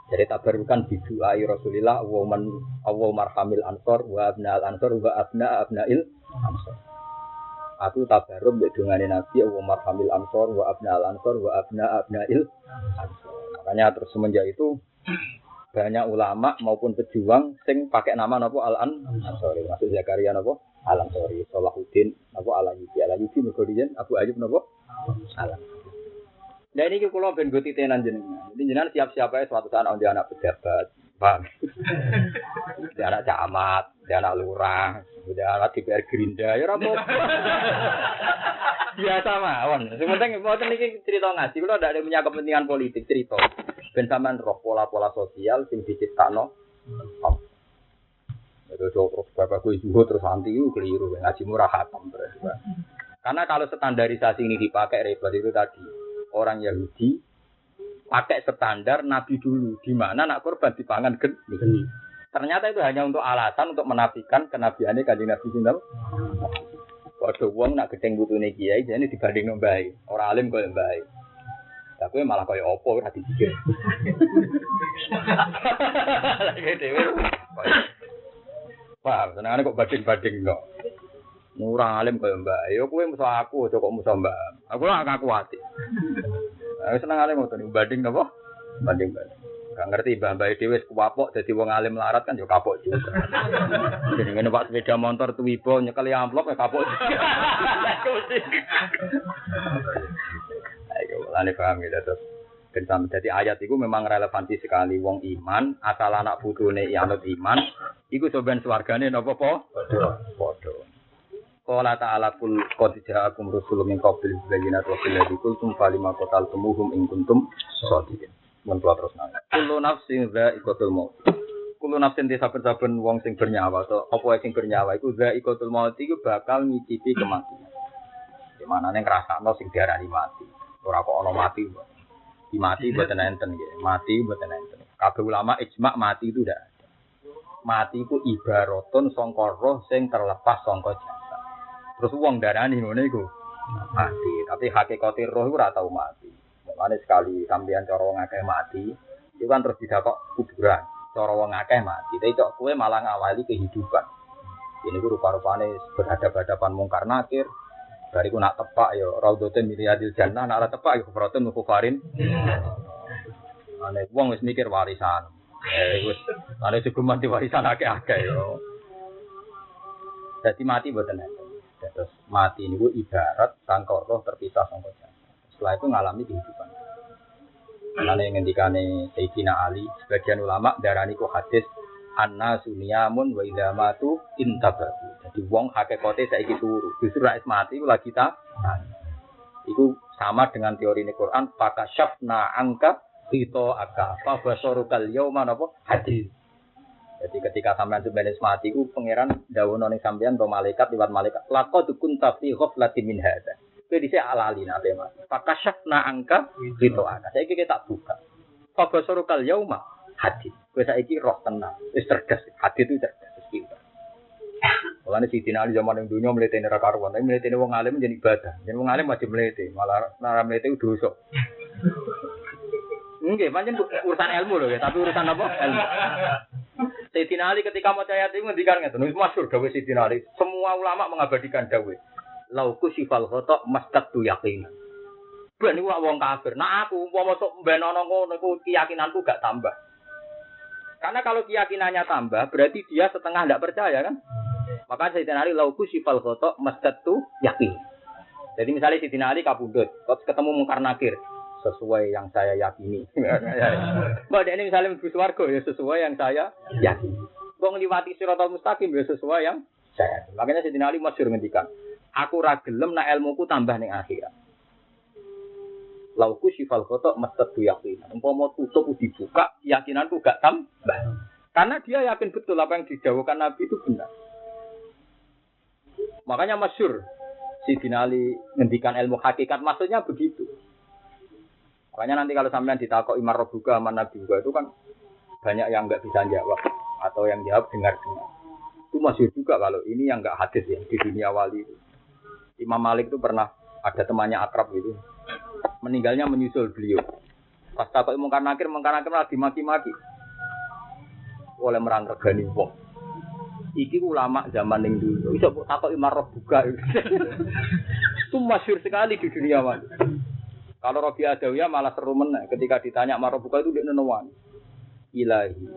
Jadi tabarukan bidu'ai Rasulillah Allahumma marhamil ansor wa abna'al ansor wa abna'il ansor. Aku tabaruk mbek dungane Nabi Allahumma marhamil ansor wa abna'al ansor wa abna'il ansor. Makanya terus semenjak itu banyak ulama maupun pejuang sing pakai nama napa Al-Ansari. Maksud Zakaria napa Al-Ansari, Salahuddin napa Al-Ayyubi. Al-Ayyubi mergo dijen Abu Ayyub napa Al-Ansari. Nah ini kula ben go titenan jenengan. Jadi jenengan siap-siap ae suatu saat ana anak pejabat, Bang. Dia anak camat, dia anak lurah, dia anak DPR Gerindra ya ora apa-apa. Biasa mawon. Sing penting mboten iki cerita ngaji, kula ndak ada punya kepentingan politik cerita. Ben sampean roh pola-pola sosial sing diciptakno. Terus bapak gue juga terus anti itu keliru, ngaji murah hatam berarti. Karena kalau standarisasi ini dipakai repot itu tadi. Orang Yahudi pakai standar Nabi dulu, di mana anak korban dipangan geni. Ternyata itu hanya untuk alasan untuk menafikan kenabiannya Kanjeng Nabi sinten. Padha wong nak gedeng putune kiai jane dibandingno mbae. Ora alim koyo mbae. Lah kowe malah koyo apa ora dipikir. Lagi dhewe. Paham, senengane kok banding-banding kok. Ora alim koyo mbae. Yo kowe musuh aku, aja kok musuh mbak. Aku ora ngaku ati. Aku senengane ngoten banding napa? Banding-banding. Gak ngerti mbah-mbah dhewe wis kuwapok dadi wong alim larat kan yo kapok juga. Jenenge numpak sepeda motor tuwibo nyekeli amplop ya kapok. Ayo lane paham ya terus. Jadi ayat itu memang relevansi sekali wong iman asal anak putune anut iman iku soben swargane napa po? Padha. Qala ta'ala kul qad ja'akum rasulun min qablil bayyinati wa bil ladzi qultum falima qataltumuhum in kuntum shadiqin. Mentua terus nang. Kulo nafsin dha'iqatul maut. Kulo nafsin te saben-saben wong sing bernyawa atau apa sing bernyawa iku dha'iqatul maut iku bakal ngicipi kematian. Di manane ngrasakno sing diarani mati. Ora kok ana mati. Di mati mboten enten nggih. Mati mboten enten. Kabeh ulama ijma' mati itu ndak ada. Mati iku ibaratun sangka roh sing terlepas sangka jasad. Terus wong darani ngono iku mati, tapi hakikate roh iku ora tau mati. Mulane sekali sampeyan cara wong akeh mati, itu kan terus didakok kuburan. Cara wong akeh mati, tapi kok kowe malah ngawali kehidupan. Ini ku rupa-rupane berhadapan-hadapan mungkar nakir. Bariku nak tepak ya raudhatun min riyadil jannah, nak ora tepak ya kufratun kufarin. Ane wong wis mikir warisan. Wis ane cukup mati warisan akeh-akeh yo. Dadi mati mboten enten. Terus mati niku ibarat sangka roh terpisah sangka jasad. Setelah itu ngalami kehidupan. Karena yang ngendikane Sayyidina Ali, sebagian ulama darani ku hadis anna sunyamun wa idza matu intabatu. Jadi wong hakikate saiki turu. Justru nek mati ku lagi ta. Iku sama dengan teori ini Quran, fakasyafna angka fito aka fa basarukal yauma napa hadis. Jadi ketika sampean sebenarnya mati ku pangeran dawuh ning sampean to malaikat liwat malaikat laqad kunta fi ghaflatin min hadza. Kowe dhisik alali nate mas. Fakasyafna angka fito aka. Saiki kita tak buka. Fa basarukal yauma hadis. Kowe saiki roh tenang, wis cerdas. Hadis itu cerdas pinter. Mulane Sidina Ali zaman ning dunya mletene ra karuan, tapi mletene wong alim jadi ibadah. Yen wong alim wajib mlete, malah ora mlete dosa. Nggih, pancen urusan ilmu lho ya, tapi urusan apa? Ilmu. Sidina Ali ketika maca ayat itu ngendikan ngeten, wis masyhur dawuh Sidina Ali. Semua ulama mengabadikan dawuh. Lauku sifal khata mastaqtu yaqinan. Ben iku wong kafir. Nah aku umpama sok ben ana ngono iku keyakinanku gak tambah. Karena kalau keyakinannya tambah, berarti dia setengah tidak percaya kan? Maka Sayyidina Ali lauku sifal khotok masdatu yakin. Jadi misalnya Sayyidina Ali kabudut, terus ketemu mungkar nakir, sesuai yang saya yakini. Mbak ini misalnya mlebu swarga ya sesuai yang saya yakini. Wong liwati siratal mustaqim ya sesuai yang saya yakini. Makanya Sayyidina Ali masyhur ngendikan, aku ra gelem nek ilmuku tambah ning akhirat. Lauku sifal khotok masdatu yakin. Umpama tutup dibuka, keyakinanku gak tambah. Karena dia yakin betul apa yang didhawuhkan Nabi itu benar. Makanya masyhur Sayyidina Ali ngendikan ilmu hakikat maksudnya begitu. Makanya nanti kalau sampean ditakok imar rabbuka man nabi itu kan banyak yang enggak bisa jawab atau yang jawab dengar-dengar. Itu masyhur juga kalau ini yang enggak hadis ya di dunia wali itu. Imam Malik itu pernah ada temannya akrab gitu. Meninggalnya menyusul beliau. Pas takok mungkar nakir lagi maki-maki. Oleh merang regani wong. Iki ulama zaman ning dulu. Iso takok imar rabbuka. Itu masyhur sekali di dunia wali. Kalau Rabi Adawiyah malah seru meneh ketika ditanya Marobuka itu dia nenuan. Ilahi.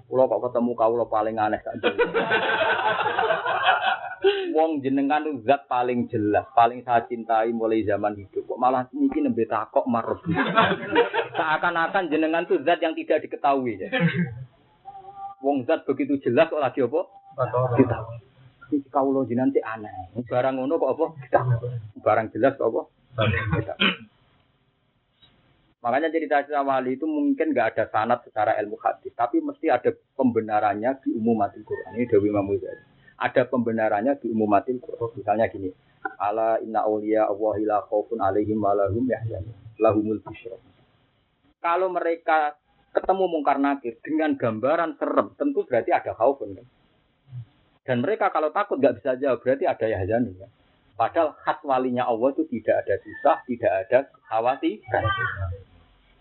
Kula kok ketemu kawula paling aneh sak jane. Wong jenengan itu zat paling jelas, paling saya cintai mulai zaman hidup. Kok malah niki nembe takok Marobuka. Seakan-akan jenengan itu zat yang tidak diketahui ya. Wong zat begitu jelas kok lagi apa? Kita. Iki kawula jenengan sik aneh. Barang ngono kok apa? Kita. Barang jelas kok apa? Kita. Makanya cerita-cerita wali itu mungkin nggak ada sanad secara ilmu hadis, tapi mesti ada pembenarannya di umumatil Quran. Ini Dewi Imam Ghazali. Ada pembenarannya di umumatil Quran. Misalnya gini, ala inna awliya Allahi la khaufun alaihim wa lahum yahzanun lahumul busyra. Kalau mereka ketemu mungkar nakir dengan gambaran serem, tentu berarti ada khaufun kan. Dan mereka kalau takut nggak bisa jawab, berarti ada yahzanun kan. Padahal khas walinya Allah itu tidak ada susah, tidak ada khawatir.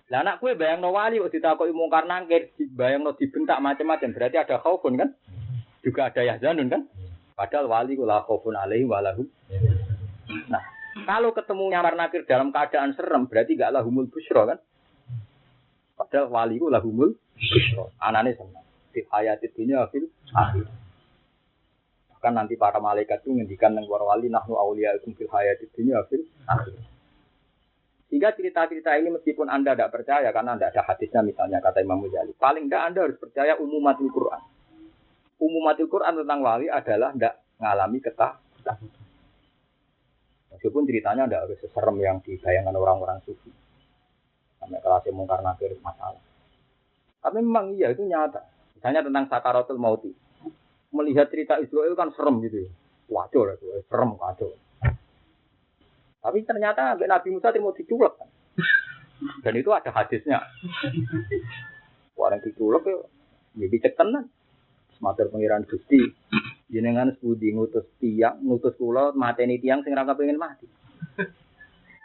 Lah anak kue bayang no wali, waktu ditakoki mungkar nakir, bayang no dibentak macam-macam, berarti ada khaufun kan. Juga ada yahzanun kan. Padahal wali la khaufun alaihi walahum. Nah, kalau ketemu mungkar nakir dalam keadaan serem, berarti nggak lahumul busyra kan. Padahal wali ku lahumul busyra. Anane senang. Di hayatid dunya fil akhir. Kan nanti para malaikat itu ngendikan nang para wali nahnu auliyaikum fil hayatid dunya fil akhir. Sehingga cerita-cerita ini meskipun Anda tidak percaya karena tidak ada hadisnya misalnya kata Imam Ghazali, paling tidak Anda harus percaya umumatul Quran. Umumatul Quran tentang wali adalah tidak mengalami ketakutan. Meskipun ceritanya tidak harus seserem yang dibayangkan orang-orang sufi. Sampai kelasnya mungkar nakir masalah. Tapi memang iya itu nyata. Misalnya tentang sakaratul mauti. Melihat cerita Israel kan serem gitu. Waduh, serem kacau. Tapi ternyata Nabi Musa mau diculek kan. Dan itu ada hadisnya. Orang diculek ya dicekten kan. Sematur pengiran Gusti. Jenengan sepudi ngutus tiang, ngutus kula mateni tiang sing ora kepengin mati.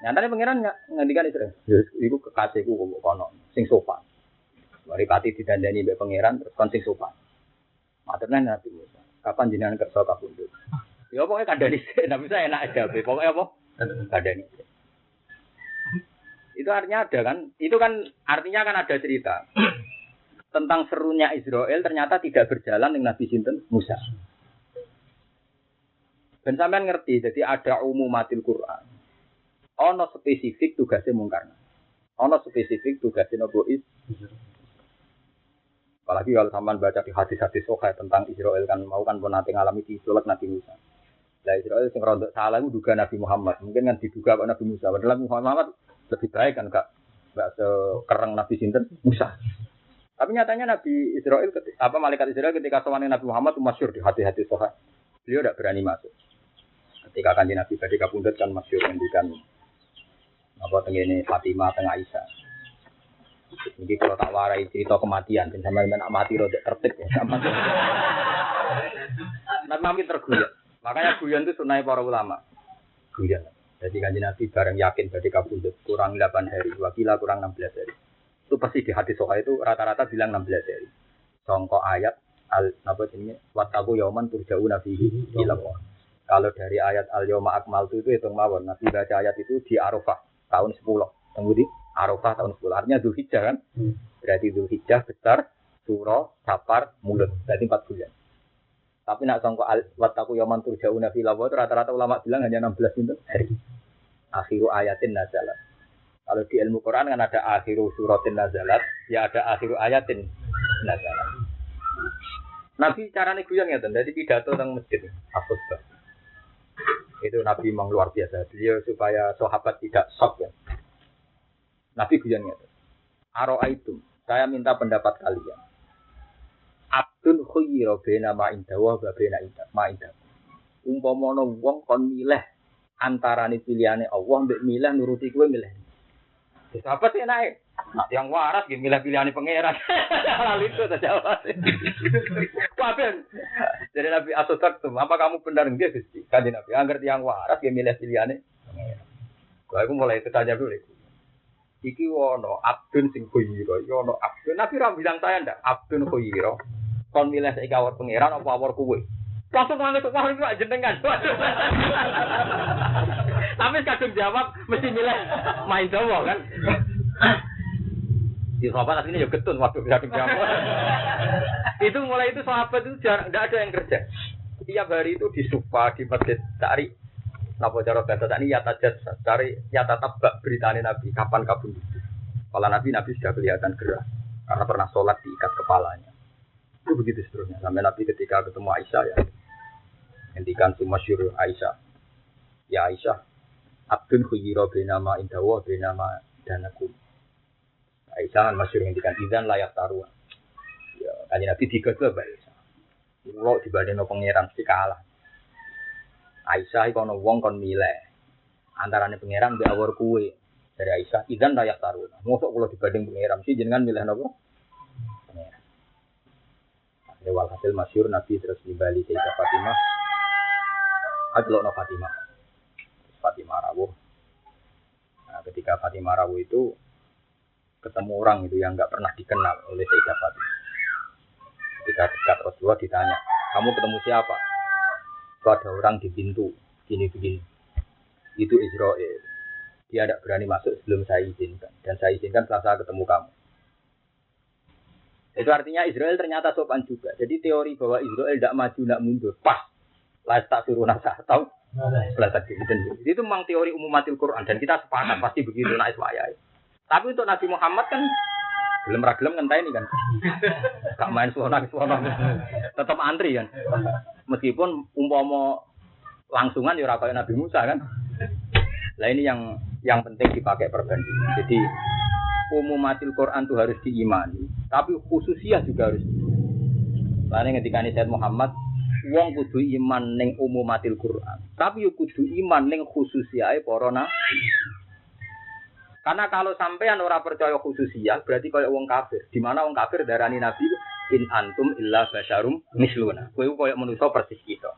Nyatane pengiran ngendikan Israel. Ya iku kekasihku kok kono sing sopan. Mari pati didandani mbek pangeran terus kon sing sopan. Maturne Nabi Musa. Kapan jenengan kersa kapundhut? Ya pokoke kandhani sik, Nabi saya enak aja. Pokoke apa? Kandhani. Itu artinya ada kan? Itu kan artinya kan ada cerita. Tentang serunya Israel ternyata tidak berjalan dengan Nabi sinten Musa. Dan sampean ngerti, jadi ada umumatil Quran. Ono spesifik tugasnya mungkar. Ono spesifik tugasnya nabi. Apalagi kalau sampean baca di hadis-hadis sahih tentang Israel kan mau kan pun nanti ngalami diculek Nabi Musa. Lah Israel sing rontok salah itu duga Nabi Muhammad. Mungkin kan diduga Pak Nabi Musa. Padahal Nabi Muhammad lebih baik kan enggak sekereng Nabi sinten Musa. Tapi nyatanya Nabi Israel malaikat Israel ketika sowan Nabi Muhammad itu masyhur di hadis-hadis sahih. Beliau tidak berani masuk. Ketika kanjeng Nabi badhe kapundhut kan masyhur ngendikan apa tengene Fatimah tengah Aisyah. Jadi kalau tak warai cerita kematian, sampai nak mati rodok tertib ya. Nabi Muhammad terguyon. Makanya guyon itu sunai para ulama. Guyon. Jadi kanjeng Nabi bareng yakin badhe kapundhut kurang 8 hari, wakila kurang 16 hari. Itu pasti di hadis sahih itu rata-rata bilang 16 hari. Sangka ayat apa jenenge wattaqu yauman turja'una fihi ila Allah. Kalau dari ayat al-yauma akmaltu itu hitung mawon. Nabi baca ayat itu di Arafah tahun 10. Tunggu di Arafah tahun 10. Artinya Dzulhijjah kan? Berarti Dzulhijjah besar, Suro, Safar, Mulut. Berarti 4 bulan. Tapi nak sangka wattaqu yauman turja'una fihi ila Allah rata-rata ulama bilang hanya 16 hari. Akhiru ayatin nazalat. Kalau di ilmu Quran kan ada akhiru suratin nazalat, ya ada akhiru ayatin nazalat. Nabi carane guyon ngeten, dadi pidato teng masjid. Khutbah. Itu Nabi memang luar biasa. Beliau supaya sahabat tidak shock ya. Nabi guyon ngeten. Aro'aitum, saya minta pendapat kalian. Abdun khuyira baina ma indahu wa baina ma indahu. Umpamane wong kon milih antarane pilihane Allah mbek milih nuruti kowe milih. Sahabat enak. Nah, yang waras nggih milih pilihane pangeran. Lalu itu saja. Kabeh. Jadi Nabi Asodaktum, apa kamu benar nggih Gusti? Kanjeng Nabi, angger tiyang waras nggih milih pilihane pangeran. Aku mulai tanya dulu. Iki wono abdun sing khuyira, ya ono abdun. Nabi ra bilang saya ndak, abdun khuyira. Kon milih saiki awor pangeran apa awor kowe? Langsung nangis kok wah iki jenengan. Tapi kadung jawab mesti milih main dawa kan. Di sahabat aslinya ya getun waktu kadung jawab. Itu mulai itu sahabat itu tidak ada yang kerja. Tiap hari itu di sufa di masjid cari napa cara bahasa tadi ya tajat cari ya tatap beritane Nabi kapan kabun itu. Kalau Nabi sudah kelihatan gerak karena pernah sholat diikat kepalanya. Itu begitu seterusnya. Sampai Nabi ketika ketemu Aisyah ya. Hentikan si masyhur Aisyah. Ya Aisyah, abdun khuyira binama indawa binama danakum. Aisyah kan masyhur hentikan idzan layak taruh. Ya, kanjeng Nabi digodho Mbak Aisyah. Kulo dibandingno pangeran mesti kalah. Aisyah iku ana wong kon milih. Antarane pangeran mbek awor kuwe. Dari Aisyah idzan layak taruh. Mosok kulo dibanding pangeran mesti jenengan milih napa? Walhasil masyhur Nabi terus nimbali Sayyidah Fatimah. Adlokno Fatimah. Fatimah rawuh. Nah, ketika Fatimah rawuh itu ketemu orang itu yang nggak pernah dikenal oleh Sayyidah Fatimah. Ketika dekat Rasulullah ditanya, kamu ketemu siapa? Itu ada orang di pintu, gini-gini. Itu Israel. Dia tidak berani masuk sebelum saya izinkan. Dan saya izinkan setelah saya ketemu kamu. Itu artinya Israel ternyata sopan juga. Jadi teori bahwa Israel tidak maju, tidak mundur. Pas. Lah tak suruh nasa. Tahu? Itu memang teori umumatil Quran. Dan kita sepakat pasti begitu. Naik wayai. Tapi untuk Nabi Muhammad kan gelem ra gelem ngenteni kan. Gak main suara. Tetap antri kan. Meskipun umpama langsungan ya ora kaya Nabi Musa kan. Lah ini yang penting dipakai perbandingan. Jadi umumatil Quran itu harus diimani, tapi khususiyah juga harus. Lain ketika Sayyid Muhammad wong kudu iman ning umumatil Quran, tapi yo kudu iman ning khususiyae para nabi. Karena kalau sampean ora percaya khususiyah, berarti kaya wong kafir. Di mana wong kafir darani nabi in antum illa basyarum misluna. Kowe kaya manusa persis kita.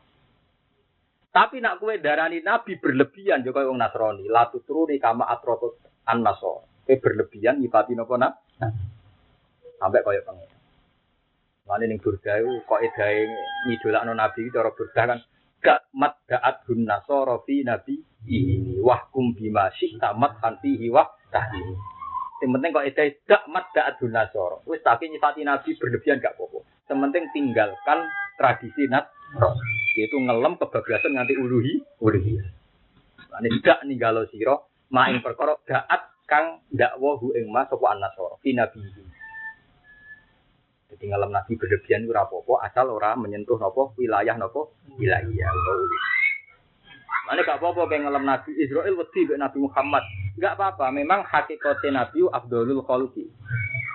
Tapi nak kowe darani nabi berlebihan yo kaya wong Nasrani, la tutruni kama atrotut an-nasor. Kowe berlebihan nyifati napa nak? Sampai kaya pengen. Mane ning burda iku kok edahe ngidolakno nabi cara burda kan gak madda'at hun nasara fi nabi ini wahkum bima syi'tamat hanfihi wa tahim. Sing penting kok edahe gak madda'at hun nasara. Wis tapi nyifati nabi berlebihan gak apa-apa. Sing penting tinggalkan tradisi Nasrani. Yaitu ngelem kebablasan nganti uluhi. Mane gak ninggalo sira maing perkara da'at kang dakwahu ing mas sapa an-nasara fi nabi. Jadi ngalem nabi berlebihan ora apa-apa asal ora menyentuh napa wilayah napa wilayah. Mane gak apa-apa kaya ngalem nabi Israel wedi mek Nabi Muhammad. Enggak apa-apa, memang hakikate nabi afdhalul khalqi.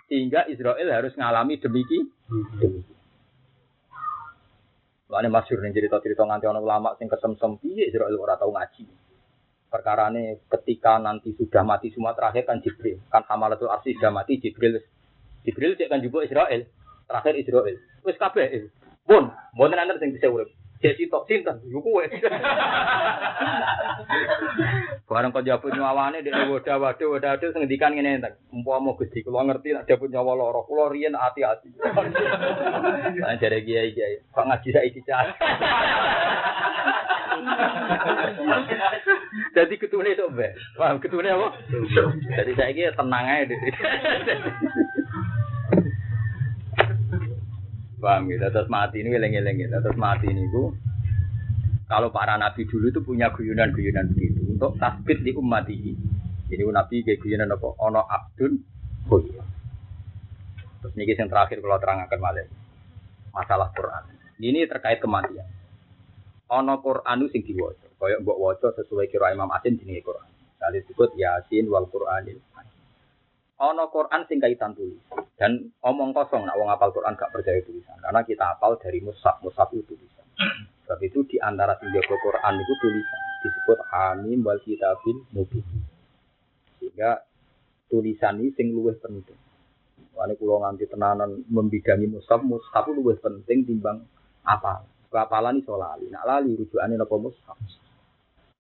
Sehingga Israel harus ngalami demikian. Mane masyhur ning cerita-cerita nganti ana ulama sing kesemsem piye Israel ora tau ngaji. Perkarane ketika nanti sudah mati semua terakhir kan Jibril. Kan Hamalatul Arsy sudah mati Jibril cek kan juga Israel. Terakhir Israel. Wis kabeh. Pun, mboten ana sing bisa urip. Cek sitok sinten yo kowe. Barang kok jabut nyawane dek wadah sing ngendikan ngene enten. Umpama Gusti kula ngerti nek jabut nyawa lara, kula riyen ati-ati. Lah jare kiai-kiai, kok ngaji saiki cah. Jadi ketune itu mbak, paham ketune apa? Jadi saya ini tenang aja deh. Paham gitu, terus mati ini eleng-eleng gitu, terus mati ini bu. Kalau para nabi dulu itu punya guyonan-guyonan begitu untuk tasbih di umat ini. Jadi nabi kayak guyonan apa? Ono abdun, Terus ini yang terakhir kalau terangkan malah masalah Quran. Ini terkait kematian. Ono Quran sing diwaca, kaya mbok waca sesuai kira Imam Asim jenenge Quran. Kali disebut Yasin wal Qur'anil. Ono Quran sing kaitan tulis dan omong kosong nak wong hafal Quran gak percaya tulisan karena kita hafal dari mushaf itu tulisan. Sebab itu di antara sing jaga Quran itu tulisan disebut Hamim wal Kitabil Mubin. Sehingga tulisan ini sing luwih penting. Wani kula nganti tenanan membidangi mushaf itu luwih penting timbang hafal. Kapalan iso lali. Nak lali rujukane napa mushaf.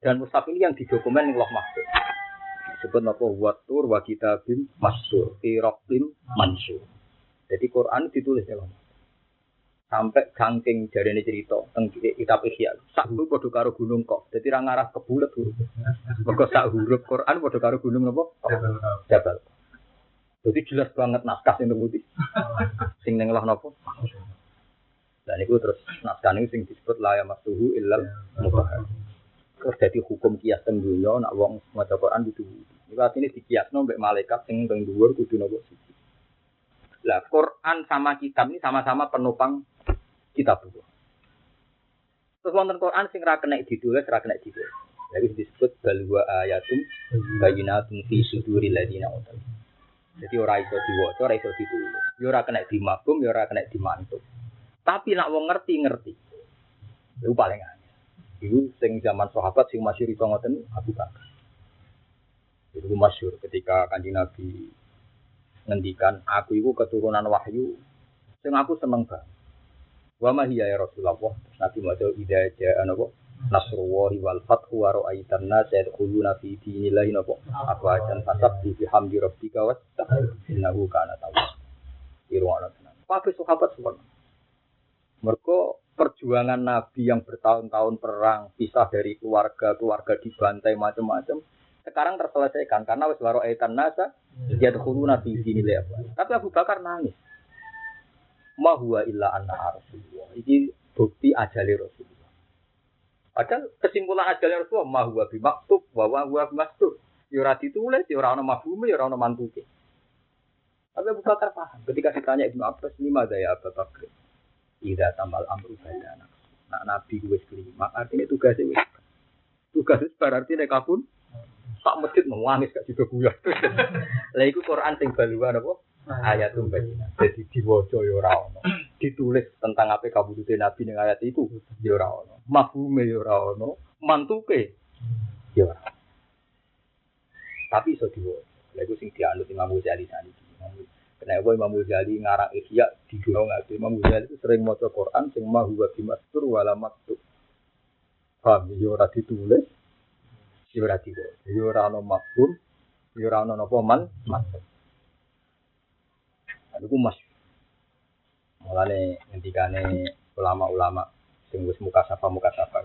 Dan mushaf ini yang didokumen ning Lauh Mahfuz. Disebut napa watur wa kitabim mastur fi raqim mansur. Jadi Quran ditulis ya Lauh. Sampai gangking jarene cerita teng kitab Ihya. Sak huruf padha karo gunung kok. Dadi ra ngarah ke bulet huruf. Mergo sak huruf Quran padha karo gunung napa? Jabal. Jadi jelas banget naskah sing putih. Sing ning Lauh napa? Dan itu terus naskah ini sing disebut la yamassuhu illal mutahhar. Terus dadi hukum kias teng dunya nak wong maca Quran itu. Iki artine dikiasno mbek malaikat sing teng dhuwur kudu napa siji. Lah Quran sama kitab ini sama-sama penopang kitab itu. Terus wonten Quran sing ra kena ditulis, ra kena ditulis. Lha iki disebut bal wa ayatum bayyinatun fi suduril ladina utul. Jadi ora iso diwaca, ora iso ditulis. Ya ora kena dimagum, ya ora kena dimantuk. Tapi nak wong ngerti. Itu paling aneh. Itu sing zaman sahabat sing masyhur iso ngoten Abu Bakar. Itu masyhur ketika Kanjeng Nabi ngendikan aku iku keturunan wahyu sing aku seneng banget. Wa ma hiya ya Rasulullah. Terus Nabi maca idza ja'a napa nasrullahi wal fathu wa ra'aitan nas yadkhuluna fi dinillahi napa afwajan fasabbih bihamdi rabbika wastaghfir innahu kana tawwab. Irwana tenan. Kabeh sahabat semua. Mergo perjuangan Nabi yang bertahun-tahun perang, pisah dari keluarga dibantai macam-macam, sekarang terselesaikan karena wis waro aitan nasa yadkhuluna fi dinillahi. Tapi Abu Bakar nangis. Ma huwa illa anna rasulullah. Iki bukti ajale Rasulullah. Padahal kesimpulan ajale Rasulullah ma huwa bimaktub wa huwa bimaktub. Ya ora ditulis, ya ora ana mafhume, ya ora ana mantuke. Tapi Abu Bakar paham. Ketika ditanya Ibnu Abbas, lima daya Abu Bakar. Ida tambal amru badana. Nak Nabi wis kelima, artinya tugasnya wis. Tugasnya berarti nek kabun sak masjid nangis gak juga guyah. Lah iku Quran sing baluan apa? Ayatul Bayyinah. Jadi diwaca ya ora ono. Ditulis tentang apa kabudute Nabi ning ayat itu ya ora ono. Mafhume ya ora ono, mantuke ya ora. Tapi iso diwaca. Lah iku sing dianut Imam Ghazali saniki. Kenapa Imam Ghazali ngarang Ihya didono ngate Imam Ghazali itu sering maca Quran sing ma huwa bimastur wala maktub. Paham ya ora ditulis, ya ora diwaca, ya ora ana mafhum, ya ora ana napa maksud. Iku Mas. Mulane ngendikane ulama-ulama sing wis mukasafa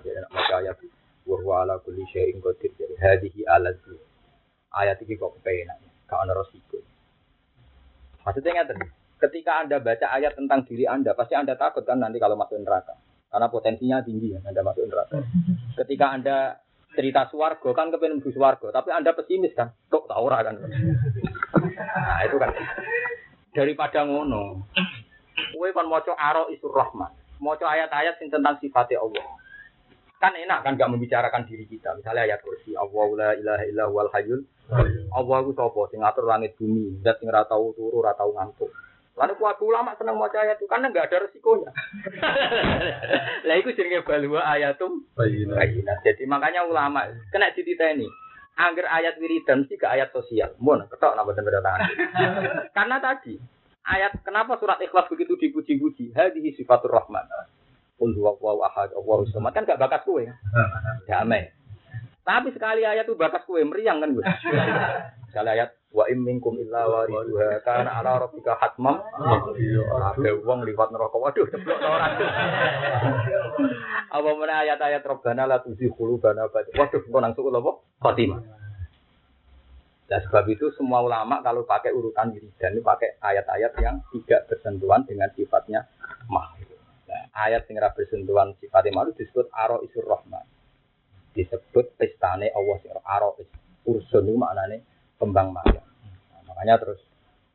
ya nek maca ayat wa ala kulli syai'in qadir. Jadi hadhihi alatu. Ayat iki kok kepenak, gak ana resiko. Maksudnya ngeten, ketika Anda baca ayat tentang diri Anda, pasti Anda takut kan nanti kalau masuk neraka. Karena potensinya tinggi ya, Anda masuk neraka. Ketika Anda cerita swarga kan kepengen mlebu swarga, tapi Anda pesimis kan, kok tak ora kan. Nah, itu kan daripada ngono. Kowe kon maca Aro Isur Rahman, maca ayat-ayat sing tentang sifatnya Allah. Kan enak kan gak membicarakan diri kita. Misalnya ayat kursi, Allahu la ilaha illa huwal hayyul. Allah itu sapa sing ngatur langit bumi, zat sing ora tau turu, ora tau ngantuk. Lalu kuat ulama seneng maca ayat itu karena enggak ada resikonya. Lah iku jenenge balwa ayatum bayyinah. Jadi makanya ulama kena dititeni. Angger ayat wiridan sih ke ayat sosial. Mun ketok napa mboten tangan. Karena tadi ayat kenapa surat Ikhlas begitu dipuji-puji? Hadhihi sifatur rahman. Qul huwallahu ahad, Allahus samad kan gak bakas kowe. Damai. Tapi sekali ayat itu bakas kowe meriang kan gue. Sekali ayat wa im minkum illa wariduha kana ala rabbika hatmam. Ada wong liwat neraka. Waduh, ceblok ora. Apa meneh ayat-ayat Rabbana la tuzigh qulubana ba'da. Waduh, kok nang suku apa? Khotimah. Dan sebab itu semua ulama kalau pakai urutan wiridan itu pakai ayat-ayat yang tidak bersentuhan dengan sifatnya makhluk. Nah, ayat yang bersentuhan sifatnya makhluk disebut Aro Isur Rahman. Disebut pestane Allah sing Aro Is. Ursun itu maknanya kembang mayang. Nah, makanya terus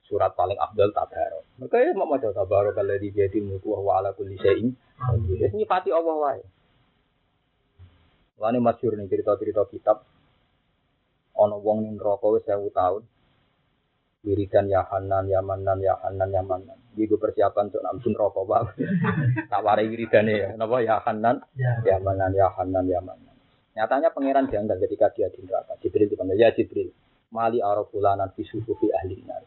surat paling afdal Tabarok. Makanya mau maca Tabarok alladzi bi yadihi mulku wa ala kulli syai'in qadir. Ini pati Allah wae. Lane masyhur ning cerita-cerita kitab ana wong ning neraka wis 1000 tahun. Wiridan ya Hanan, ya Manan, ya Hanan, ya Manan. Iki persiapan untuk namsun neraka, Pak. Tak wari wiridane ya. Napa ya Hanan, ya Manan, ya Hanan, ya Manan. Nyatanya pangeran janggal ketika dia di neraka. Jibril dipanggil, ya Jibril. Mali arafulanan fi sufufi ahli nar.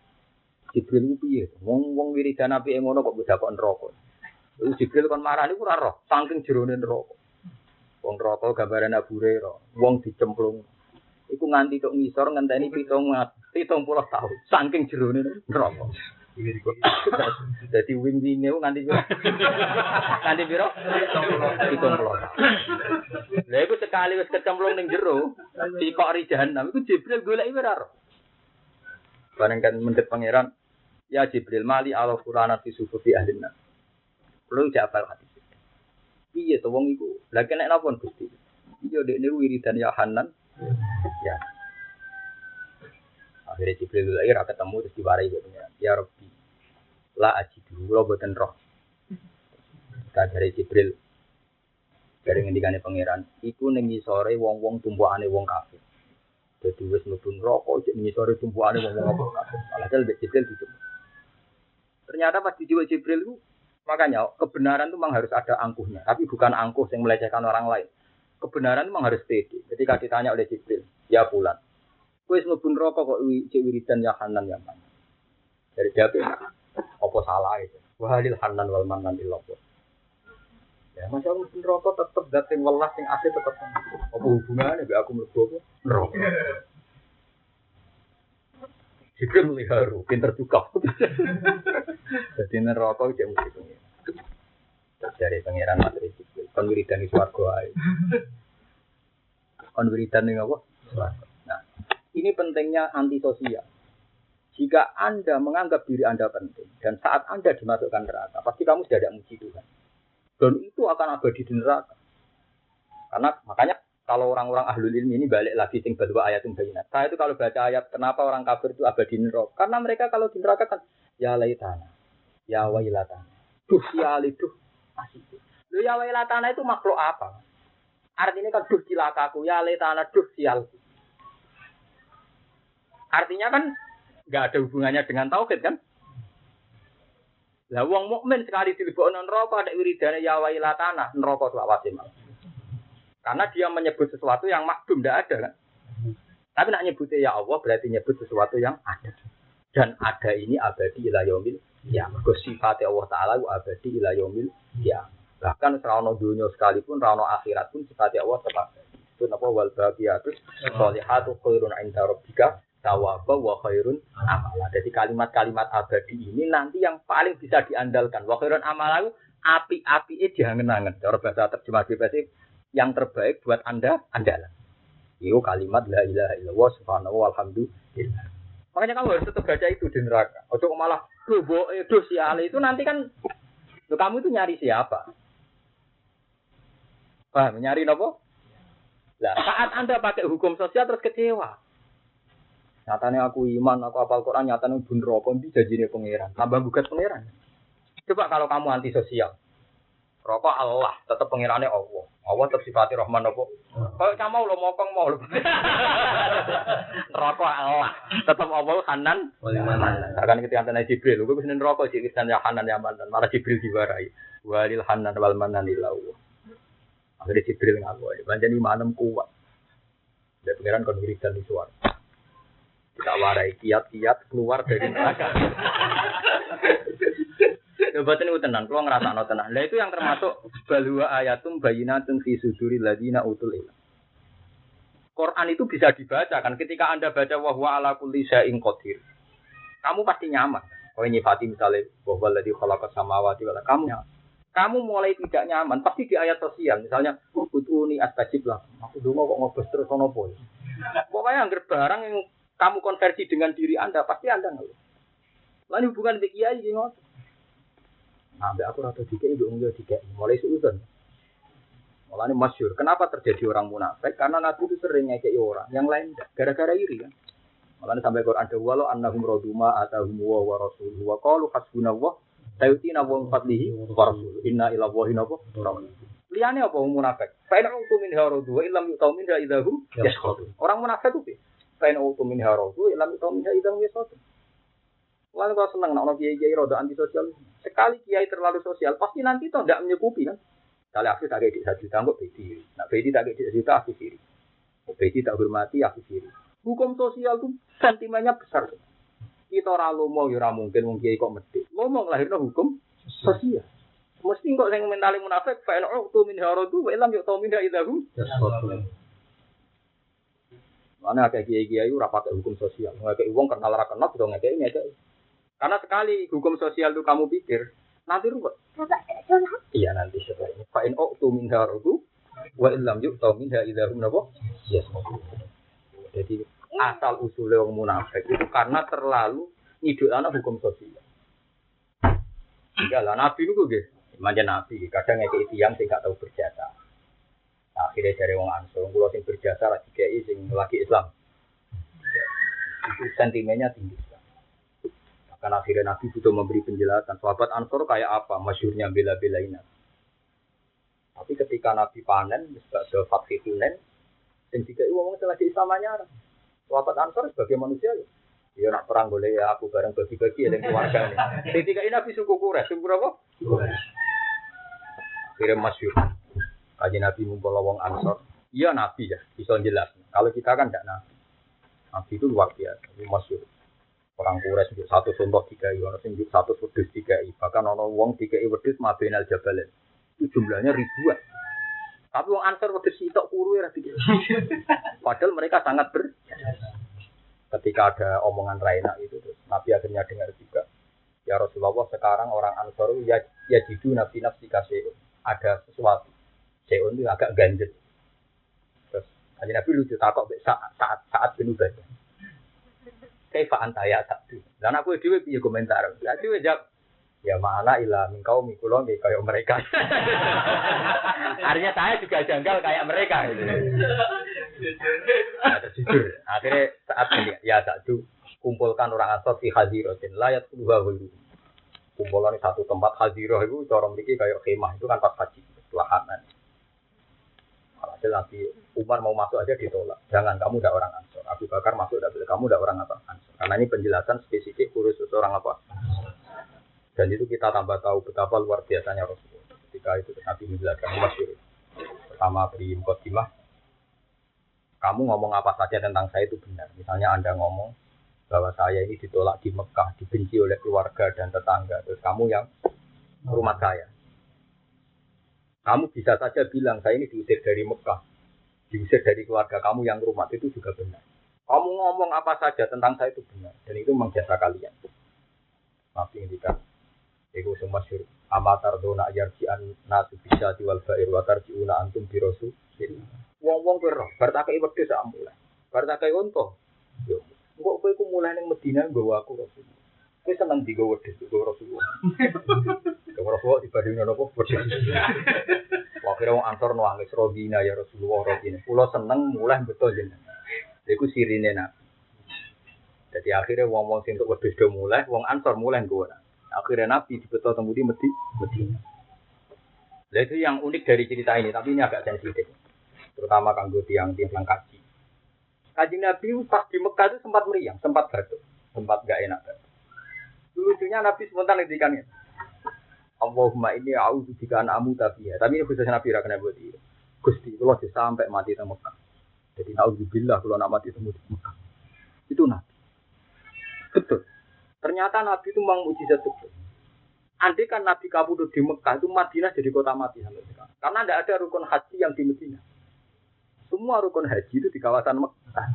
Jibril ku piye? Wong wiridan apike ngono kok beda kok neraka. Lalu Jibril kon marani ku ora roh, saking jerone neraka. Wong neraka gambaran Abu Hurairah, wong dicemplung. Iku nganti tok ngisor ngenteni 70 tahun, saking jerone neraka. Dadi wing-winge nganti piro? Nganti piro? 70. Lha iku sekali wis kecemplung ning jero, sikok ri jahanam iku Jibril goleki ora roh. Bareng kan mendhet pangeran, ya Jibril mali ala qur'ana fi sufufi ahlina. Perlu jabal hati. Piye to wong iku? Lah kena napa Gusti? Iya dekne wiridan ya Hanan. Ya. Akhirnya Jibril lagi ra ketemu terus diwarai katanya. Ya Rabbi. La ajidu kula boten roh. Kadare Jibril dari ngendikane pangeran, iku ning ngisore wong-wong tumpukane wong kafir. Dadi wis mlebu neraka cek ngisore tumpukane wong-wong kafir. Alhasil Jibril gitu. Ternyata pas dijiwa Jibril itu makanya kebenaran itu memang harus ada angkuhnya, tapi bukan angkuh yang melecehkan orang lain. Kebenaran memang harus pede. Ketika ditanya oleh Jibril, ya Fulan, kowe wis mlebu neraka kok cek wiridan ya Hanan ya Man. Dari jawab apa salah itu? Wa halil Hanan wal Manan illallah. Ya, masa aku rokok tetep zat sing welas sing asli tetep. Apa hubungannya mbek aku mlebu apa? Rokok. Jibril meliharu, pinter juga. Jadi neraka itu mesti pengen. Dari pangeran materi Jibril. Kon wiridan di swarga ae. Kon wiridan ning apa? Swarga. Nah, ini pentingnya antisosial. Jika Anda menganggap diri Anda penting dan saat Anda dimasukkan neraka, pasti kamu sudah tidak muji Tuhan. Dan itu akan abadi di neraka. Karena makanya kalau orang-orang ahlul ilmi ini balik lagi sing badwa ayatum bayinat. Saya itu kalau baca ayat kenapa orang kafir itu abadi di neraka? Karena mereka kalau di neraka kan ya laitana, ya wailatana. Duh siali duh asik. Loh ya wailatana itu makhluk apa? Artinya kan duh cilakaku, ya laitana duh sialku. Artinya kan enggak ada hubungannya dengan tauhid kan? Lah wong mukmin sekali dilebokno neraka ada wiridane ya wailatana, neraka selawase. Karena dia menyebut sesuatu yang makdum tidak ada kan. Tapi nak nyebutnya ya Allah berarti nyebut sesuatu yang ada. Dan ada ini abadi ila yaumil ya. Mergo sifat Allah taala abadi ila yaumil ya. Bahkan serana dunia sekalipun serana akhirat pun sifat Allah tetap. Itu napa wal baqiyatus sholihatu khairun 'inda rabbika tawaba wa khairun amala. Jadi kalimat-kalimat abadi ini nanti yang paling bisa diandalkan. Wa khairun amala api-apike diangen-angen. Cara bahasa terjemah BPS yang terbaik buat Anda andalan. Itu kalimat la ilaha illallah subhanahu walhamdulillah. Makanya kamu harus tetap baca itu di neraka. Ojo malah doh siale itu nanti kan kamu itu nyari siapa? Paham nyari apa? Lah saat Anda pakai hukum sosial terus kecewa. Nyatanya aku iman, aku hafal Quran, nyatanya bun rokok, ini janjinya pangeran. Tambah gugat pangeran. Coba kalau kamu antisosial. Rokok Allah, tetap pangerannya Allah. Allah tetap sifati Rahman apa? Kalau kamu mau lo mokong mau lo. Rokok Allah, tetap Allah Hanan. Karena ketika antara Jibril, gue kesini rokok sih, kisahnya Hanan yang mantan. Malah Jibril diwarai. Walil Hanan wal manan ilahu. Akhirnya Jibril ngaku. Banjani manem kuat. Dan pangeran kon wiridan di suara. Kita warai kiat-kiat keluar dari neraka. Batin itu tenang, kalau ngerasa tenang. Nah itu yang termasuk balwa ayatum bayinatun fi suduril ladina utul ilm. Quran itu bisa dibaca kan ketika Anda baca wa huwa ala kulli syai'in qadir. Kamu pasti nyaman. Kalau nyifati misalnya wa huwa alladzi khalaqas samawati wal kamu nyaman. Kamu mulai tidak nyaman pasti di ayat sosial misalnya utuni astajib lah. Aku dongo kok ngobos terus ono apa. Pokoknya anggar barang yang kamu konversi dengan diri Anda, pasti Anda ngeluh. Lalu hubungan dengan kiai ngono. Nah, mbak aku rada dikek nduk nggo dikek. Mulai suudzon. Mulane masyhur. Kenapa terjadi orang munafik? Karena Nabi itu sering ngekeki orang, yang lain enggak. Gara-gara iri kan. Mulane sampai Quran ada walau annahum raduma atahum wa rasuluhu wa qalu hasbunallah sayutina wa fadlihi wa rasuluhu. Inna ila Allahi rabbuna. Liane apa munafik? Fa'inatu min haradu wa illam yu'tu min idahum yaskhutun. Orang munafik itu kain auto min harotu, ilam itu min idang wisot. Lalu kalau senang nak kiai roda antisosial, sekali kiai terlalu sosial pasti nanti toh tidak menyukupi kan. Kalau aku tak kayak di tanggup bedi, nak bedi tak kayak di aku siri, bedi tak hormati aku siri. Hukum sosial tu sentimennya besar. Kita orang lomo yura mungkin kiai kok medit, lomo lahirnya hukum sosial. Mesti kok yang mentali munafik, kain auto min harotu, ilam itu min idang wisot. Mana kayak kiai-kiai itu rapat hukum sosial. Ngekei uang kenal rakenat udah ngekei. Karena sekali hukum sosial itu kamu pikir nanti ruwet. Iya nanti setelah ini. Fa'in tu minha rodu wa illam yu'tu minha idahum nabo. Yes. Jadi asal usulnya orang munafik itu karena terlalu ngidolana hukum sosial. Enggak lah Nabi itu gitu. Manja Nabi kadang ngekei tiang sih nggak tahu berjasa. Akhirnya dari wong Ansor, kalau sing berjasa lagi kiai sing lagi Islam, itu sentimennya tinggi. Karena akhirnya Nabi butuh memberi penjelasan. Sahabat Ansor kayak apa? Masyhurnya bela-belain. Tapi ketika Nabi panen, ada faksi Hunain, sing dikai wong lagi Islam anyar. Sahabat Ansor sebagai manusia, ya nak perang boleh ya aku bareng bagi-bagi dengan keluarga ini. Sing dikai Nabi suku Quraisy, suku apa? Akhirnya masyhur. Kaji Nabi ngumpul wong Ansor, iya Nabi ya, bisa jelas. Kalau kita kan tidak Nabi. Nabi itu luar biasa, itu masyhur. Orang Quraisy satu contoh 3, orang sing satu wedhus 3, bahkan ono wong 3 wedhus mabenal jabalin. itu jumlahnya ribuan. Tapi wong Ansor wedhus sitok kuru ya pikir. Padahal mereka sangat ketika ada omongan Raina itu terus Nabi akhirnya dengar juga. Ya Rasulullah sekarang orang Ansor ya jidu nafsi kasih ada sesuatu. Seon itu agak ganjil. Terus kanjeng Nabi lucu takok saat bin Ubadah. Kaifa anta ya sabtu. Lah aku dhewe piye komentar. Lah dhewe jawab ya mana ilah mingkau mikulong kayak mereka. Artinya saya juga janggal kayak mereka gitu. Jujur. Akhirnya saat ini ya satu kumpulkan orang Ansor di Hadiratin layat dua hulu. Kumpulan di satu tempat Hadirah itu cara mriki kayak kemah itu kan pas haji lahanan. Alhasil nanti Umar mau masuk aja ditolak. Jangan kamu udah orang Ansor. Abu Bakar masuk udah boleh. Kamu udah orang apa? Ansor. Karena ini penjelasan spesifik khusus orang apa? Dan itu kita tambah tahu betapa luar biasanya Rasulullah. Ketika itu Nabi menjelaskan masyhur. Pertama beri mukadimah. Kamu ngomong apa saja tentang saya itu benar. Misalnya Anda ngomong bahwa saya ini ditolak di Mekah, dibenci oleh keluarga dan tetangga. Terus kamu yang rumah saya. Kamu bisa saja bilang saya ini diusir dari Mekah, diusir dari keluarga kamu yang rumah itu juga benar. Kamu ngomong apa saja tentang saya itu benar dan itu mengjasa kalian. Nabi ngendikan, "Iku semasyhur amatar dona yarji'an nasu bisa diwal ba'ir wa tarji'una antum bi rasul." Wong-wong kira bar tak kei wedhus sak mulai. Bar tak kei unta. Yo, engko kowe iku mulai ning Madinah nggawa aku Rasul. Kowe seneng digawa wedhus nggawa Rasulullah. Rasulullah dibanding nopo wedhus. Wah kira wong Ansor nangis rodina ya Rasulullah rodina. Kula seneng mulai betul jenengan. Iku sirine Nabi. Jadi akhirnya wong-wong sing entuk wedhus do mulai, wong Ansor mulai nggawa. Akhirnya Nabi dibetul teng Madinah. Lah itu yang unik dari cerita ini, tapi ini agak sensitif. Terutama kanggo tiang-tiang kaji. Kaji Nabi pas di Mekah itu sempat meriang, sempat batuk, sempat enggak enak. Lucunya Nabi spontan ngendikannya. Allahumma inni a'udzubika an amuta fiha. Tapi ini khusus Nabi ra kena buat iki. Gusti, kula sampai mati teng Mekah. Jadi naudzubillah kula nak mati teng Mekah. Itu Nabi. Betul. Ternyata Nabi itu memang mukjizat betul. Andai kan Nabi kabudut di Mekah itu Madinah jadi kota mati sampai sekarang. Karena tidak ada rukun haji yang di Madinah. Semua rukun haji itu di kawasan Mekah.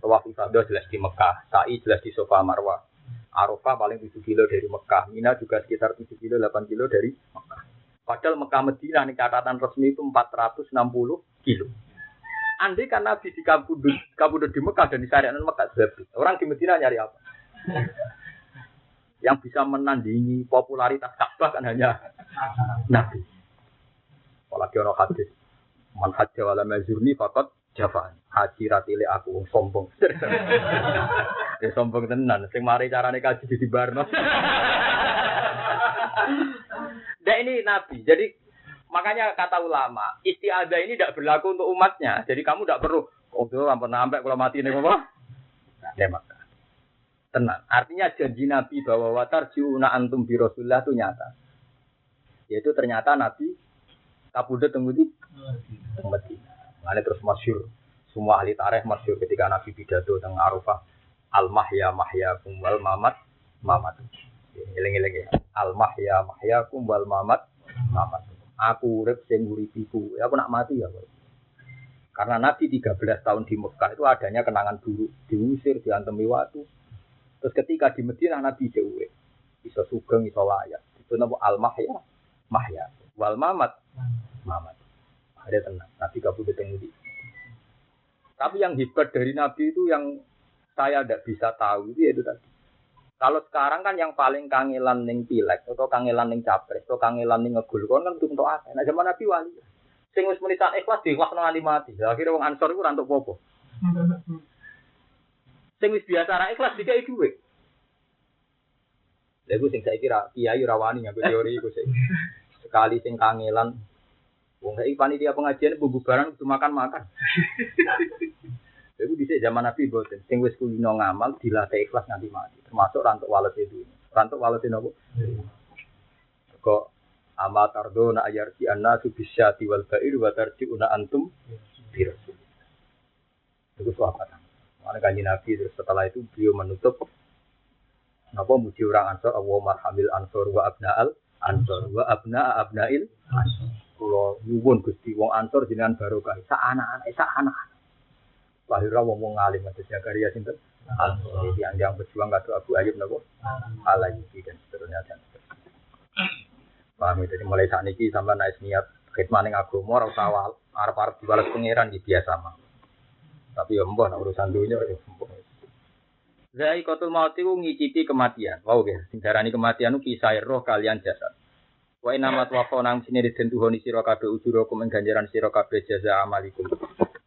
Tawaf ifadah jelas di Mekah, sa'i jelas di Safa Marwah. Arafah paling 7 kilo dari Mekah, Mina juga sekitar 7 kilo 8 kilo dari Mekah. Padahal Mekah Madinah nih catatan resmi itu 460 kilo. Andai kan Nabi di kabudut di Mekah dan di syariatan Mekah habis. Orang di Madinah nyari apa? Yang bisa menandingi popularitas Ka'bah kan hanya Nabi. Apalagi orang hadis. Man hajja wala mazurni faqad jafan. Haji ratile aku sombong. Ya sombong tenan. Sing mari carane kaji di barno. Dan ini Nabi. Jadi makanya kata ulama, istiadah ini tidak berlaku untuk umatnya. Jadi kamu tidak perlu sampai kalau mati nih apa? Ya maka. Tenang. Artinya janji Nabi bahwa watarjiuna antum bi Rasulillah itu nyata. Yaitu ternyata Nabi kabudut teng Madinah. Mane terus masyhur. Semua ahli tarikh masyhur ketika Nabi pidato teng Arafah. Al-mahya mahyakum wal mamat. Eling-eling ya. Al-mahya mahyakum wal mamat. Aku urip sing uripiku. Ya aku nak mati ya. Karena Nabi 13 tahun di Mekah itu adanya kenangan buruk, diusir, diantemi watu. Terus ketika di Madinah Nabi jauh, bisa sugeng, bisa layak. Itu nama al-mahya, mahya. Wal mamat. Ada tenang. Nabi kabudut tengudi. Tapi yang hebat dari Nabi itu yang saya tidak bisa tahu itu tadi. Kalau sekarang kan yang paling kangelan ning pilek atau kangelan ning capres atau kangelan ning ngegul kon kan untuk akeh. Nah zaman Nabi wali. Sing wis menitan ikhlas diwakno nganti mati. Akhire wong Ansor iku ora entuk apa-apa. Sing wis biasa ra ikhlas dikai dhuwit. Lha iku sing saiki ra kiai ora wani nyampe teori iku sing. Sekali sing kangelan wong saiki panitia pengajian bubaran kudu makan-makan. Lha iku dhisik zaman Nabi boten. Sing wis kulino ngamal dilatih ikhlas nganti mati. Termasuk rantuk walete itu. Rantuk walete nopo? Kok amatardona ayarti annasu bisyati wal ba'ir wa tarji'una antum bi rasul. Itu sahabat. Mana kanjeng Nabi terus setelah itu beliau menutup napa muji orang Ansor Allahumma marhamil ansor wa abna'al ansor wa abna'a abna'il ansor. kula nyuwun Gusti wong ansor jenengan barokah sak anak-anak. Lahirah wong ngalim Mas Zakaria sinten? Ansor. Yang berjuang kado Abu Ayyub napa? Al-Ayyubi dan seterusnya dan seterusnya. Paham itu mulai saat ini sampai naik niat khidmat ning agama ora usah arep-arep dibalas pangeran iki biasa mah. Tapi ya mbah urusan dunya ya mbah. Zai kotul mauti ku ngicipi kematian. Wow nggih, sing darani kematian ku kisah roh kalian jasad. Wa inamat wa khonang sine disentuhoni sira kabeh ujura kum ganjaran sira kabeh jaza amalikum.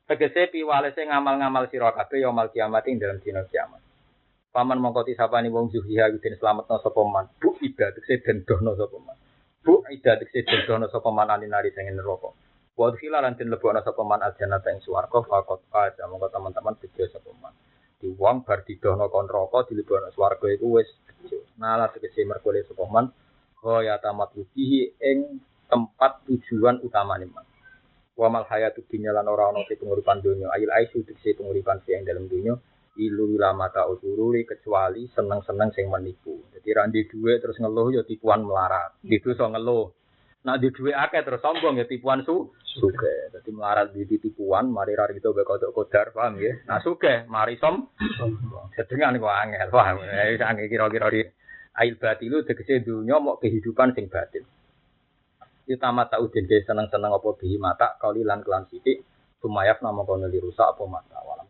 Tegese piwalese ngamal-ngamal sira kabeh yaumul kiamat ing dalam dina kiamat. Paman mongko disapani wong zuhiha den slametna sapa man. Bu ibadah tegese den dono sapa man. Bu ibadah tegese den dono sapa man aninari sing neraka. Wa khila lan den lebokna sapa man aljannata ing swarga faqat aja mongko teman-teman bejo sapa man. Di wong bar didono kon neraka dilebokna swarga iku wis bejo. Nala tegese merkole sapa man ya tamat ubihi ing tempat tujuan utamane man. Wa mal hayatud dunya lan ora ana penguripan donya. Ail aisu tegese penguripan sing dalam donya ilu lamata utururi kecuali seneng-seneng sing menipu. Jadi ra ndek dhuwit terus ngeluh ya tipuan melarat. Di dosa ngeluh. Nek ndek dhuwit akeh terus sombong ya tipuan sugih. Dadi melarat di tipuan mari ra itu be kodok kodar paham nggih. Nah sugih mari sombong. Sedengan kok angel paham. Wis angel kira-kira ail batilu tegese dunya mok kehidupan sing batin. Utama taudin ge seneng-seneng apa bihi mata kaulilan kelan sithik sumayaf nama kono dirusak apa mata walam.